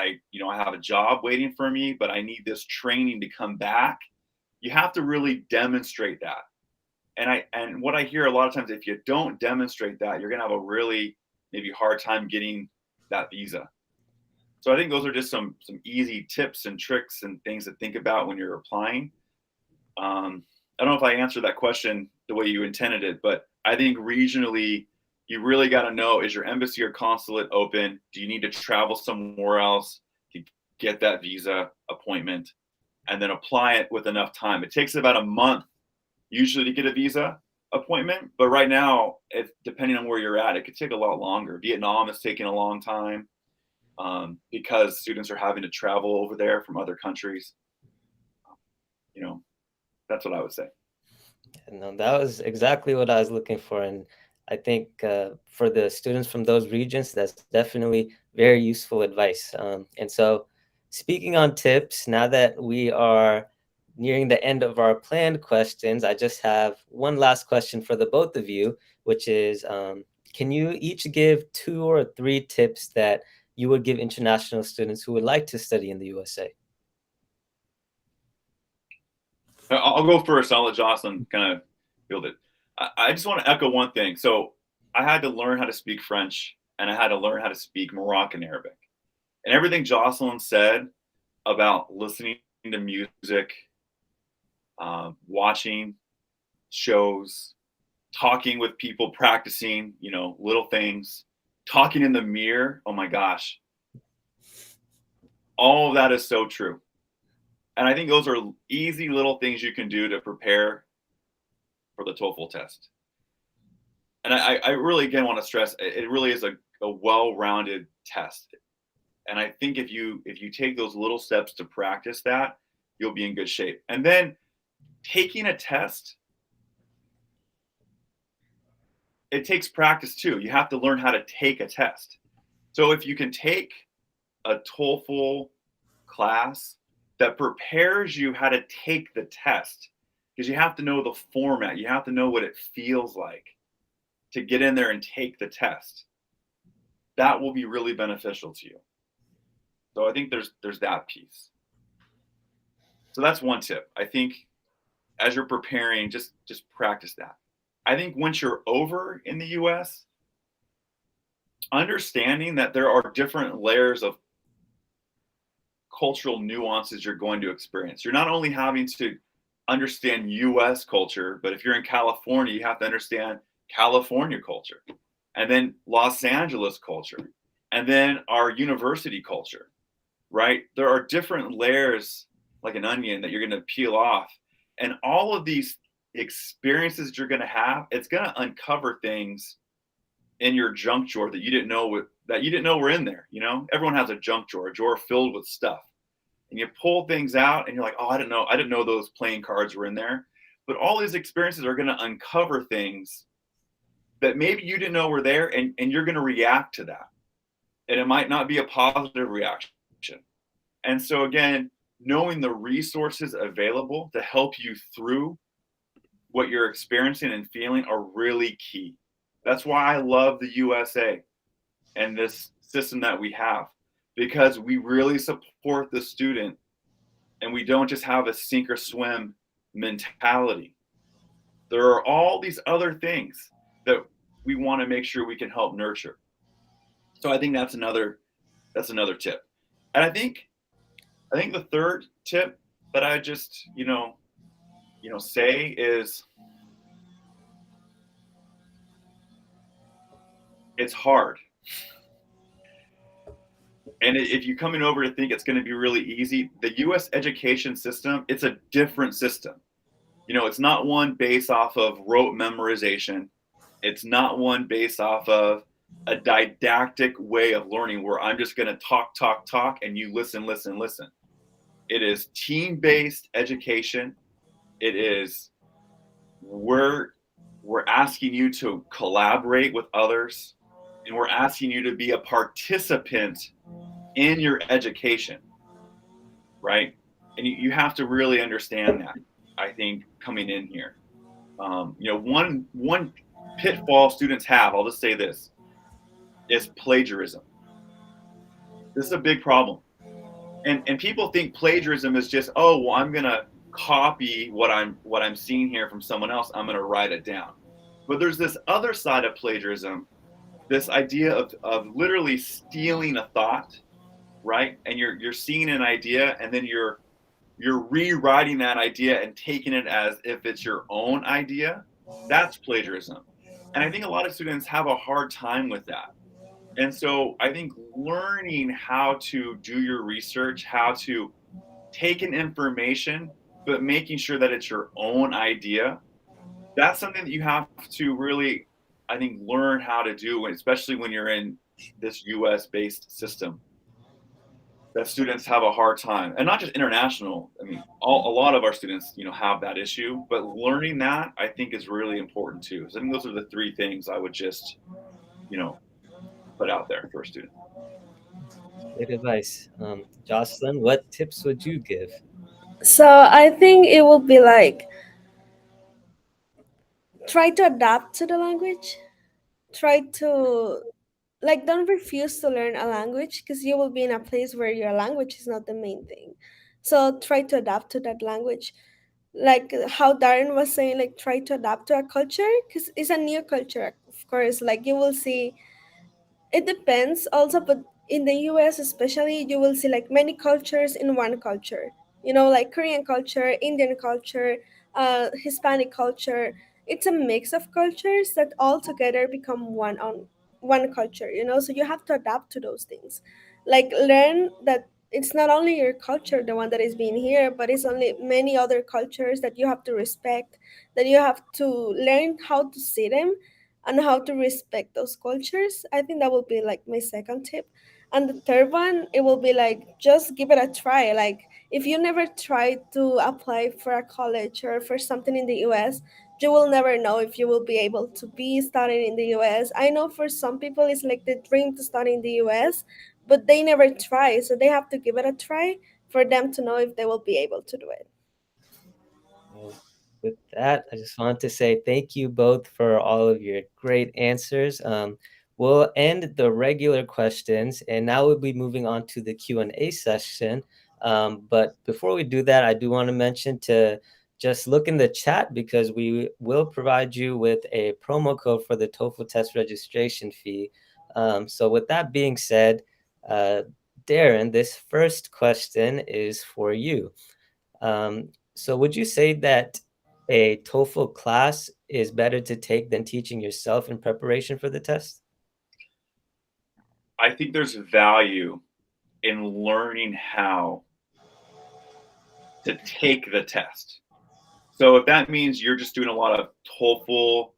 have a job waiting for me, but I need this training to come back. You have to really demonstrate that. And what I hear a lot of times, if you don't demonstrate that, you're going to have a really maybe hard time getting that visa. So I think those are just some easy tips and tricks and things to think about when you're applying. I don't know if I answered that question the way you intended it, but I think regionally, you really got to know, is your embassy or consulate open? Do you need to travel somewhere else to get that visa appointment? And then apply it with enough time. It takes about a month usually to get a visa appointment, but right now, depending on where you're at, it could take a lot longer. Vietnam is taking a long time because students are having to travel over there from other countries. That's what I would say. No, that was exactly what I was looking for. And I think for the students from those regions, that's definitely very useful advice. And so speaking on tips, now that we are nearing the end of our planned questions, I just have one last question for the both of you, which is, can you each give 2 or 3 tips that you would give international students who would like to study in the USA? I'll go first. I'll let Jocelyn kind of build it. I just want to echo one thing. So I had to learn how to speak French, and I had to learn how to speak Moroccan Arabic. And everything Jocelyn said about listening to music, watching shows, talking with people, practicing, little things, talking in the mirror. Oh my gosh, all of that is so true. And I think those are easy little things you can do to prepare for the TOEFL test. And I really, again, want to stress it really is a well-rounded test. And I think if you take those little steps to practice that, you'll be in good shape. And then taking a test, it takes practice too. You have to learn how to take a test. So if you can take a TOEFL class that prepares you how to take the test, because you have to know the format, you have to know what it feels like to get in there and take the test. That will be really beneficial to you. So I think there's that piece. So that's one tip. I think as you're preparing, just practice that. I think once you're over in the US, understanding that there are different layers of cultural nuances you're going to experience. You're not only having to understand US culture, but if you're in California, you have to understand California culture, and then Los Angeles culture, and then our university culture, right? There are different layers like an onion that you're going to peel off. And all of these experiences you're going to have, it's going to uncover things in your junk drawer that you didn't know were in there. Everyone has a junk drawer, a drawer filled with stuff. And you pull things out and you're like, oh, I didn't know those playing cards were in there. But all these experiences are going to uncover things that maybe you didn't know were there, and you're going to react to that. And it might not be a positive reaction. And so again, knowing the resources available to help you through what you're experiencing and feeling are really key. That's why I love the USA and this system that we have, because we really support the student and we don't just have a sink or swim mentality. There are all these other things that we want to make sure we can help nurture. So I think that's another tip. And I think the third tip that I just, say is, it's hard. And if you're coming over to think it's going to be really easy, the US education system, it's a different system. It's not one based off of rote memorization. It's not one based off of a didactic way of learning where I'm just going to talk, and you listen. It is team-based education. It is we're asking you to collaborate with others, and we're asking you to be a participant in your education, right? And you have to really understand that, I think, coming in here. One pitfall students have, I'll just say this, is plagiarism. This is a big problem. And people think plagiarism is just, oh, well, I'm going to copy what I'm seeing here from someone else. I'm going to write it down. But there's this other side of plagiarism, this idea of literally stealing a thought, right? And you're seeing an idea, and then you're rewriting that idea and taking it as if it's your own idea. That's plagiarism. And I think a lot of students have a hard time with that. And so I think learning how to do your research, how to take an information, but making sure that it's your own idea, that's something that you have to really, I think, learn how to do, especially when you're in this US-based system. That students have a hard time, and not just international. I mean, a lot of our students, have that issue, but learning that, I think, is really important too. So I think those are the three things I would just, put out there for a student. Great advice. Jocelyn, what tips would you give? So I think it will be like, try to adapt to the language. Try to, like, don't refuse to learn a language, because you will be in a place where your language is not the main thing. So try to adapt to that language. like how Darren was saying, like try to adapt to a culture because it's a new culture. Of course, like you will see, it depends also, but in the US especially, you will see like many cultures in one culture. You know, like Korean culture, Indian culture, Hispanic culture. It's a mix of cultures that all together become one culture. You know, so you have to adapt to those things. Like learn that it's not only your culture, the one that is being here, but it's only many other cultures that you have to respect. That you have to learn how to see them and how to respect those cultures. I think that will be like my second tip. And the third one, it will be like just give it a try. Like if you never try to apply for a college or for something in the US, you will never know if you will be able to be studying in the US. I know for some people it's like the dream to study in the US, but they never try. So they have to give it a try for them to know if they will be able to do it. Well, with that, I just want to say thank you both for all of your great answers. We'll end the regular questions, and now we'll be moving on to the Q&A session. But before we do that, I do want to mention to just look in the chat because we will provide you with a promo code for the TOEFL test registration fee. So with that being said, uh, Darren, this first question is for you. So would you say that a TOEFL class is better to take than teaching yourself in preparation for the test? I think there's value in learning how to take the test. So if that means you're just doing a lot of TOEFL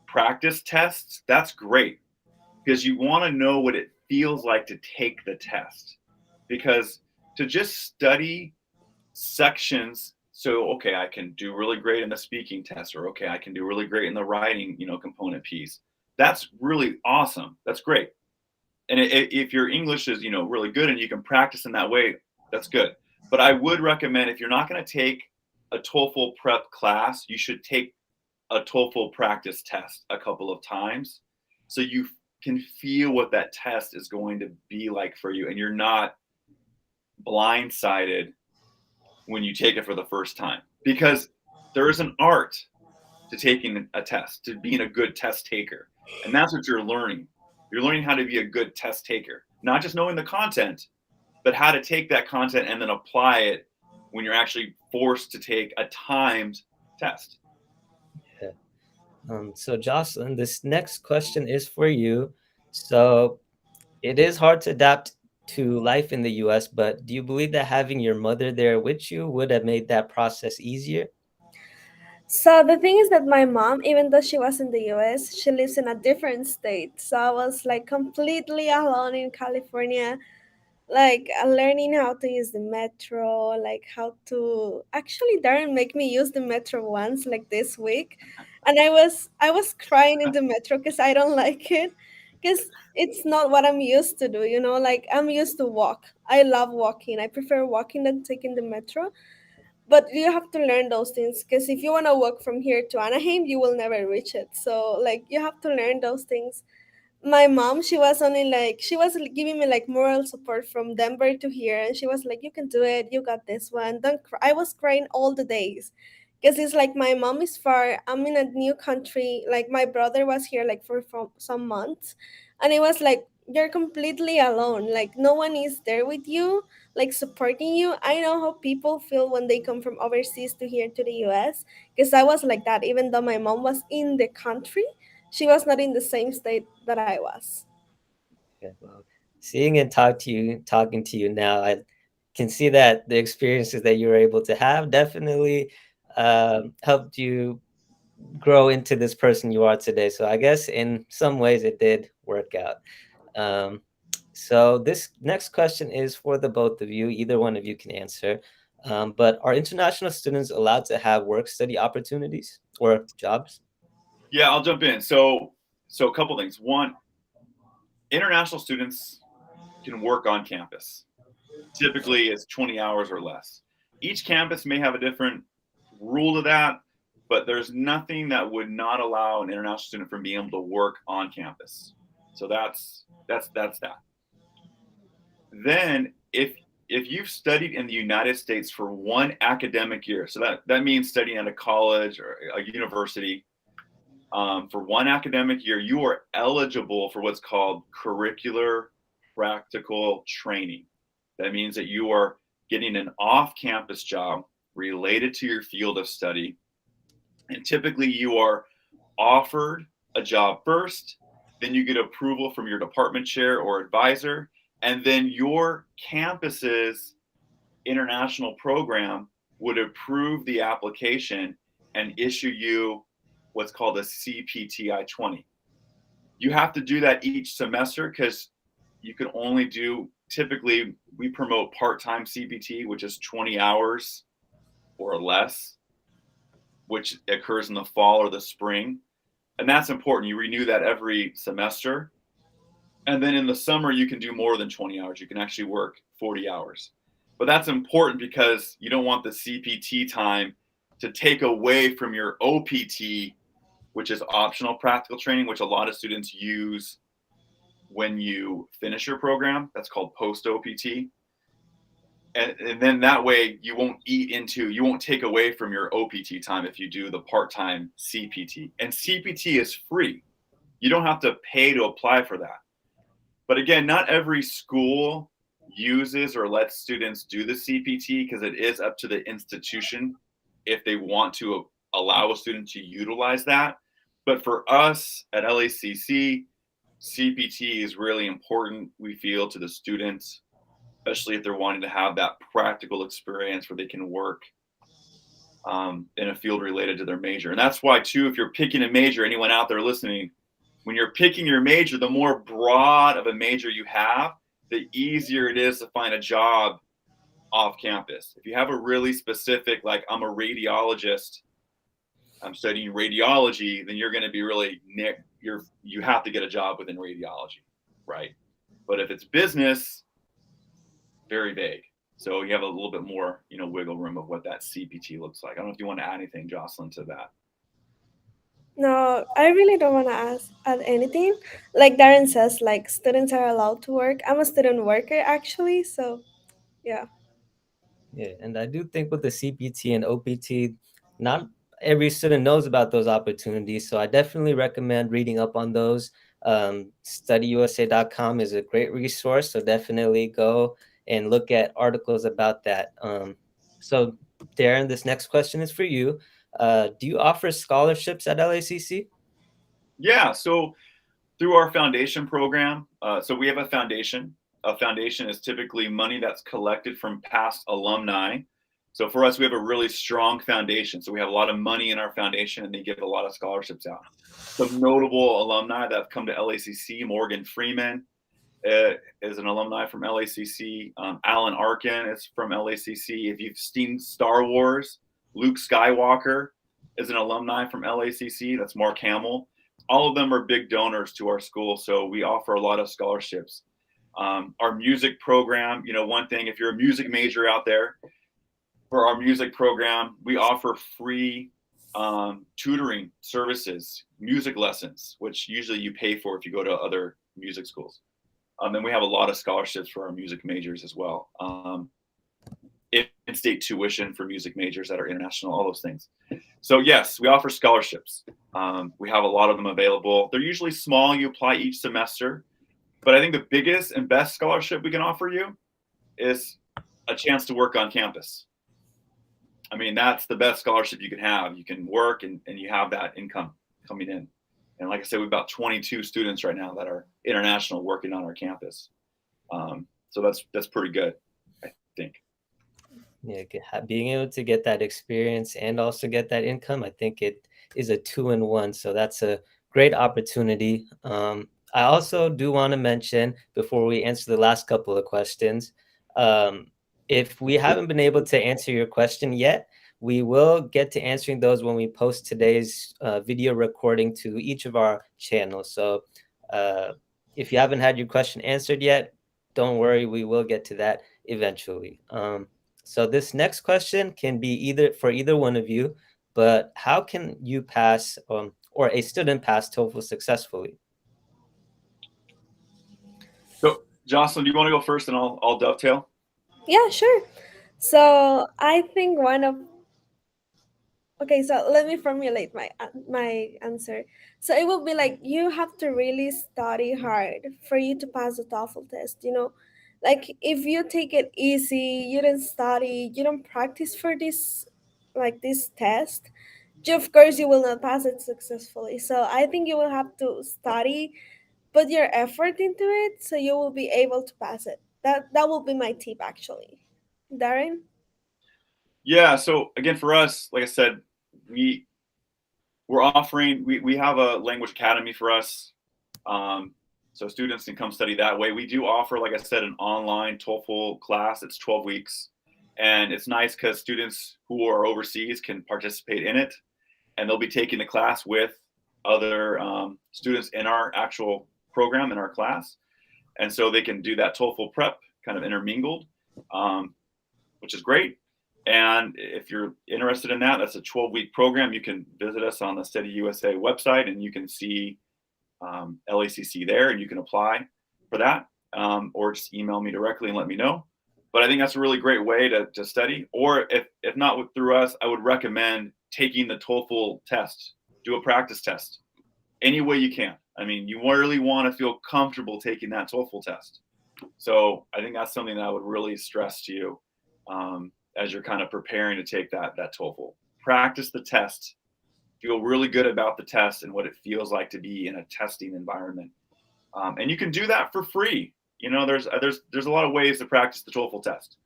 practice tests, that's great because you want to know what it feels like to take the test. Because to just study sections, so okay, I can do really great in the speaking test, or okay, I can do really great in the writing, component piece. That's really awesome. That's great. And if your English is, really good and you can practice in that way, that's good. But I would recommend if you're not going to take a TOEFL prep class, you should take a TOEFL practice test a couple of times so you can feel what that test is going to be like for you and you're not blindsided when you take it for the first time, because there is an art to taking a test, to being a good test taker. And that's what you're learning. You're learning how to be a good test taker, not just knowing the content, but how to take that content and then apply it when you're actually forced to take a timed test. Yeah. So Jocelyn, this next question is for you. So it is hard to adapt to life in the US, but do you believe that having your mother there with you would have made that process easier? So the thing is that my mom, even though she was in the US, she lives in a different state. So I was like completely alone in California, like learning how to use the metro, like how to actually Darren make me use the metro once, like this week. And I was crying in the metro because I don't like it. Because it's not what I'm used to do, you know, like I'm used to walk. I love walking. I prefer walking than taking the metro, but you have to learn those things because if you want to walk from here to Anaheim, you will never reach it. So like you have to learn those things. My mom, she was only like, she was giving me like moral support from Denver to here, and she was like, you can do it, you got this one, don't cry. I was crying all the days because it's like my mom is far, I'm in a new country, like my brother was here like for some months, and it was like you're completely alone, like no one is there with you, like supporting you. I know how people feel when they come from overseas to here to the US, because I was like that. Even though my mom was in the country, she was not in the same state that I was. Yeah, well, seeing and talking to you now, I can see that the experiences that you were able to have definitely helped you grow into this person you are today. So I guess in some ways it did work out. Um, so this next question is for the both of you. Either one of you can answer. But are international students allowed to have work study opportunities or jobs? Yeah, I'll jump in. So a couple things. One, international students can work on campus. Typically, it's 20 hours or less. Each campus may have a different rule to that, but there's nothing that would not allow an international student from being able to work on campus. So that's that. Then, if if you've studied in the United States for one academic year, so that means studying at a college or a university, for one academic year, you are eligible for what's called curricular practical training. That means that you are getting an off-campus job related to your field of study. And typically you are offered a job first, then you get approval from your department chair or advisor, and then your campus's international program would approve the application and issue you what's called a CPT I-20. You have to do that each semester because you can only do, typically we promote part-time CPT, which is 20 hours or less, which occurs in the fall or the spring. And that's important. You renew that every semester. And then in the summer, you can do more than 20 hours. You can actually work 40 hours. But that's important because you don't want the CPT time to take away from your OPT, which is optional practical training, which a lot of students use when you finish your program. That's called post-OPT. And then that way you won't take away from your OPT time if you do the part-time CPT. And CPT is free. You don't have to pay to apply for that. But again, not every school uses or lets students do the CPT because it is up to the institution if they want to allow a student to utilize that. But for us at LACC, CPT is really important, we feel, to the students, especially if they're wanting to have that practical experience where they can work in a field related to their major. And that's why, too, if you're picking a major, anyone out there listening, when you're picking your major, the more broad of a major you have, the easier it is to find a job off campus. If you have a really specific, like I'm a radiologist, I'm studying radiology, then you're going to be really, you have to get a job within radiology, right? But if it's business, very vague. So you have a little bit more, wiggle room of what that CPT looks like. I don't know if you want to add anything, Jocelyn, to that. No, I really don't want to add anything. Like Darren says, like students are allowed to work. I'm a student worker actually, so yeah. Yeah, and I do think with the CPT and OPT, not every student knows about those opportunities. So I definitely recommend reading up on those. StudyUSA.com is a great resource. So definitely go and look at articles about that. So Darren, this next question is for you. Do you offer scholarships at LACC? Yeah, so through our foundation program, so we have a foundation. A foundation is typically money that's collected from past alumni. So for us, we have a really strong foundation. So we have a lot of money in our foundation, and they give a lot of scholarships out. Some notable alumni that have come to LACC: Morgan Freeman is an alumni from LACC. Alan Arkin is from LACC. If you've seen Star Wars, Luke Skywalker is an alumni from LACC. That's Mark Hamill. All of them are big donors to our school, so we offer a lot of scholarships. Our music program, one thing, if you're a music major out there, for our music program, we offer free tutoring services, music lessons, which usually you pay for if you go to other music schools. And we have a lot of scholarships for our music majors as well. In-state tuition for music majors that are international, all those things. So yes, we offer scholarships. We have a lot of them available. They're usually small. You apply each semester. But I think the biggest and best scholarship we can offer you is a chance to work on campus. I mean, that's the best scholarship you can have. You can work and you have that income coming in. And like I said, we've about 22 students right now that are international working on our campus. So that's pretty good, I think. Yeah, being able to get that experience and also get that income, I think it is a 2-in-1. So that's a great opportunity. I also do want to mention, before we answer the last couple of questions, if we haven't been able to answer your question yet, we will get to answering those when we post today's video recording to each of our channels. So if you haven't had your question answered yet, don't worry, we will get to that eventually. So this next question can be either one of you, but how can you pass or a student pass TOEFL successfully? So Jocelyn, do you want to go first and I'll dovetail? Yeah, sure. So I think one of okay, so let me formulate my answer. So it will be like you have to really study hard for you to pass the TOEFL test. Like if you take it easy, you don't study, you don't practice for this test, of course you will not pass it successfully. So I think you will have to study, put your effort into it, so you will be able to pass it. That will be my tip actually. Darren? Yeah. So again, for us, like I said, we we're offering we have a language academy for us, so students can come study that way. We do offer, like I said, an online TOEFL class. It's 12 weeks, and it's nice because students who are overseas can participate in it, and they'll be taking the class with other students in our actual program in our class, and so they can do that TOEFL prep kind of intermingled, um, which is great. And if you're interested in that, that's a 12-week program. You can visit us on the Study USA website, and you can see LACC there, and you can apply for that, or just email me directly and let me know. But I think that's a really great way to study. Or if not through us, I would recommend taking the TOEFL test. Do a practice test any way you can. I mean, you really want to feel comfortable taking that TOEFL test. So I think that's something that I would really stress to you, as you're kind of preparing to take that TOEFL. Practice the test. Feel really good about the test and what it feels like to be in a testing environment. And you can do that for free. There's a lot of ways to practice the TOEFL test.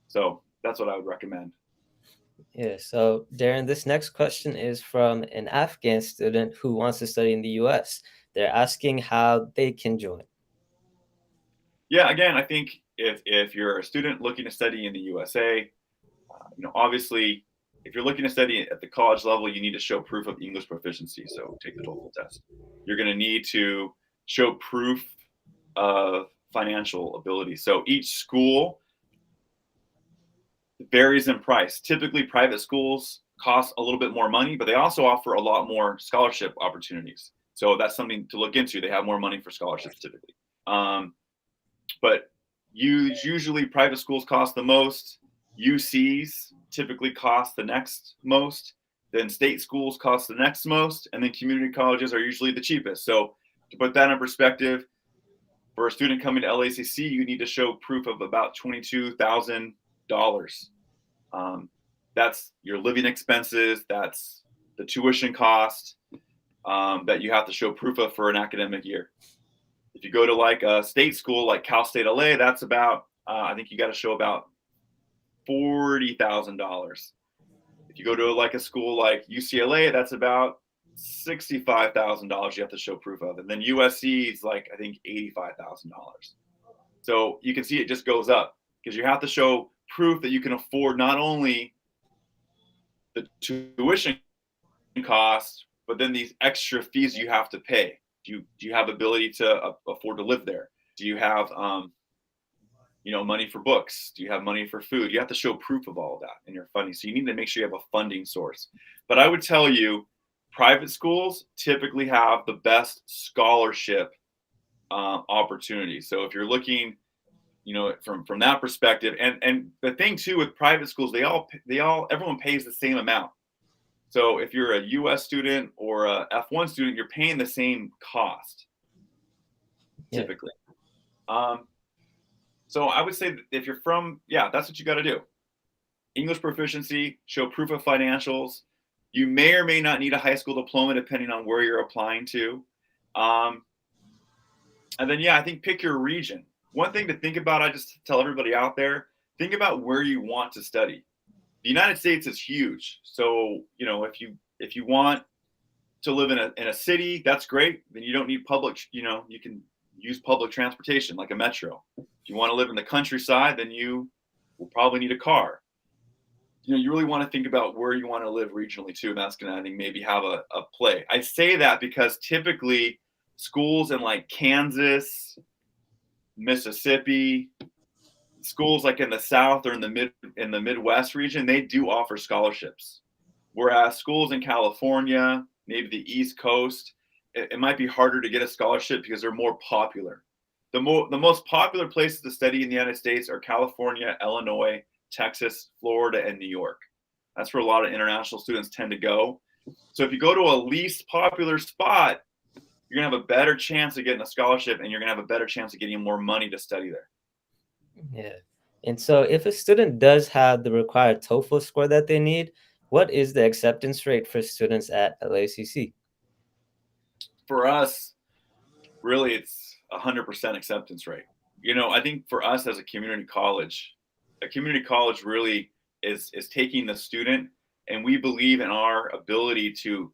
So that's what I would recommend. Yeah, so Darren, this next question is from an Afghan student who wants to study in the US. They're asking how they can join. Yeah, again, I think if you're a student looking to study in the USA, obviously, if you're looking to study at the college level, you need to show proof of English proficiency. So take the TOEFL test. You're going to need to show proof of financial ability. So each school varies in price. Typically, private schools cost a little bit more money, but they also offer a lot more scholarship opportunities. So that's something to look into. They have more money for scholarships typically. But usually private schools cost the most. UCs typically cost the next most. Then state schools cost the next most, and then community colleges are usually the cheapest. So to put that in perspective, for a student coming to LACC, you need to show proof of about $22,000. That's your living expenses. That's the tuition cost that you have to show proof of for an academic year. If you go to like a state school like Cal State LA, that's about I think you got to show about $40,000. If you go to like a school like UCLA, that's about $65,000 you have to show proof of, and then USC is like I think $85,000. So you can see it just goes up because you have to show proof that you can afford not only the tuition cost, but then these extra fees you have to pay. Do you have ability to afford to live there? Do you have money for books? Do you have money for food? You have to show proof of all of that in your funding. So you need to make sure you have a funding source. But I would tell you, private schools typically have the best scholarship opportunities. So if you're looking, from that perspective, and the thing too with private schools, everyone pays the same amount. So if you're a U.S. student or a F1 student, you're paying the same cost typically. Yeah. So I would say that if you're that's what you got to do. English proficiency, show proof of financials. You may or may not need a high school diploma depending on where you're applying to. And then, I think pick your region. One thing to think about, I just tell everybody out there, think about where you want to study. The United States is huge. So, if you want to live in a city, that's great. Then you don't need public, you can use public transportation like a metro. If you want to live in the countryside, then you will probably need a car. You really want to think about where you want to live regionally too. And that's going to, I think, maybe have a play. I say that because typically schools in like Kansas, Mississippi, schools like in the South or in the Midwest region, they do offer scholarships. Whereas schools in California, maybe the East Coast, it might be harder to get a scholarship because they're more popular. the most popular places to study in the United States are California, Illinois, Texas, Florida, and New York. That's where a lot of international students tend to go. So if you go to a least popular spot, you're gonna have a better chance of getting a scholarship, and you're gonna have a better chance of getting more money to study there. Yeah. And so if a student does have the required TOEFL score that they need, what is the acceptance rate for students at LACC? For us, really, it's 100% acceptance rate. I think for us as a community college really is taking the student, and we believe in our ability to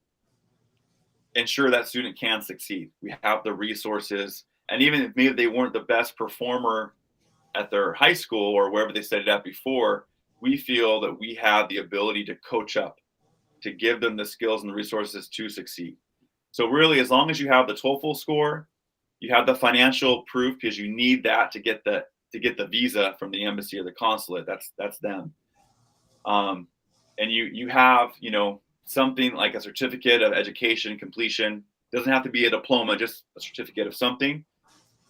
ensure that student can succeed. We have the resources, and even if maybe they weren't the best performer at their high school or wherever they studied at before, we feel that we have the ability to coach up, to give them the skills and the resources to succeed. So really, as long as you have the TOEFL score, you have the financial proof, because you need that to get the visa from the embassy or the consulate. That's them. And you have something like a certificate of education completion. Doesn't have to be a diploma, just a certificate of something.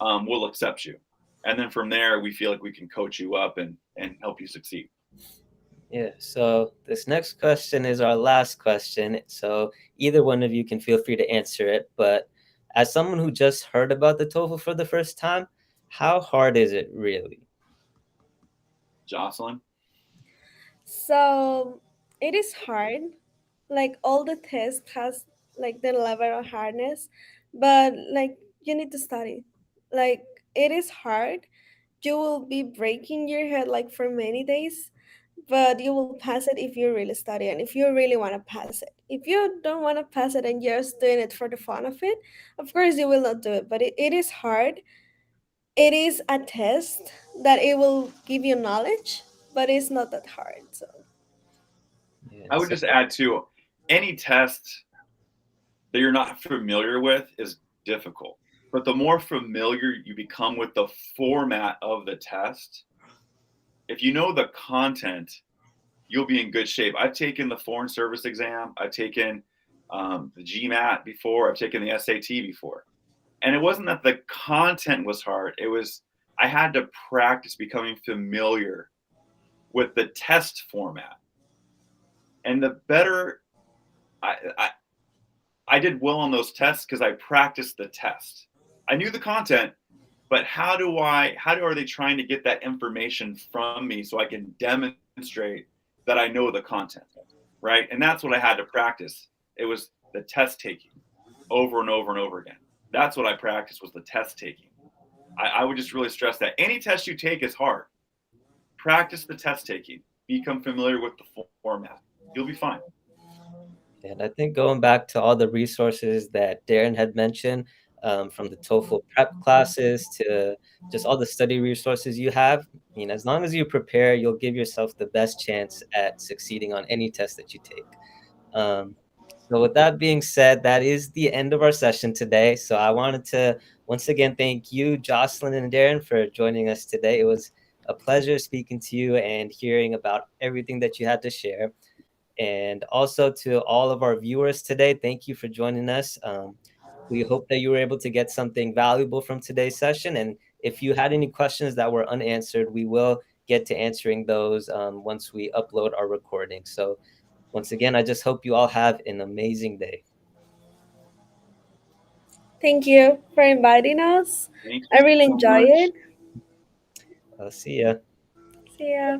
Will accept you, and then from there we feel like we can coach you up and help you succeed. Yeah, so this next question is our last question. So either one of you can feel free to answer it. But as someone who just heard about the TOEFL for the first time, how hard is it really? Jocelyn? So it is hard. Like all the tests has like the level of hardness, but like you need to study. Like it is hard. You will be breaking your head like for many days, but you will pass it if you really study and if you really want to pass it. If you don't want to pass it and you're just doing it for the fun of it, of course you will not do it. But it is hard. It is a test that it will give you knowledge, but it's not that hard. So Yeah, I would so just add to any test that you're not familiar with is difficult. But the more familiar you become with the format of the test, if you know the content, you'll be in good shape. I've taken the Foreign Service exam. I've taken the GMAT before. I've taken the SAT before. And it wasn't that the content was hard. It was I had to practice becoming familiar with the test format. And the better I, I did well on those tests because I practiced the test. I knew the content, but how are they trying to get that information from me so I can demonstrate that I know the content, right? And that's what I had to practice. It was the test taking over and over and over again. That's what I practiced, was the test taking. I would just really stress that any test you take is hard. Practice the test taking. Become familiar with the format. You'll be fine. and I think going back to all the resources that Darren had mentioned, from the TOEFL prep classes to just all the study resources you have, as long as you prepare, you'll give yourself the best chance at succeeding on any test that you take. Um, so with that being said, that is the end of our session today. So I wanted to once again thank you, Jocelyn and Darren, for joining us today. It was a pleasure speaking to you and hearing about everything that you had to share. And also to all of our viewers today, thank you for joining us. We hope that you were able to get something valuable from today's session. And if you had any questions that were unanswered, we will get to answering those once we upload our recording. So once again, I just hope you all have an amazing day. thank you for inviting us. Thank I you really so enjoy much. it. I'll see ya. See ya.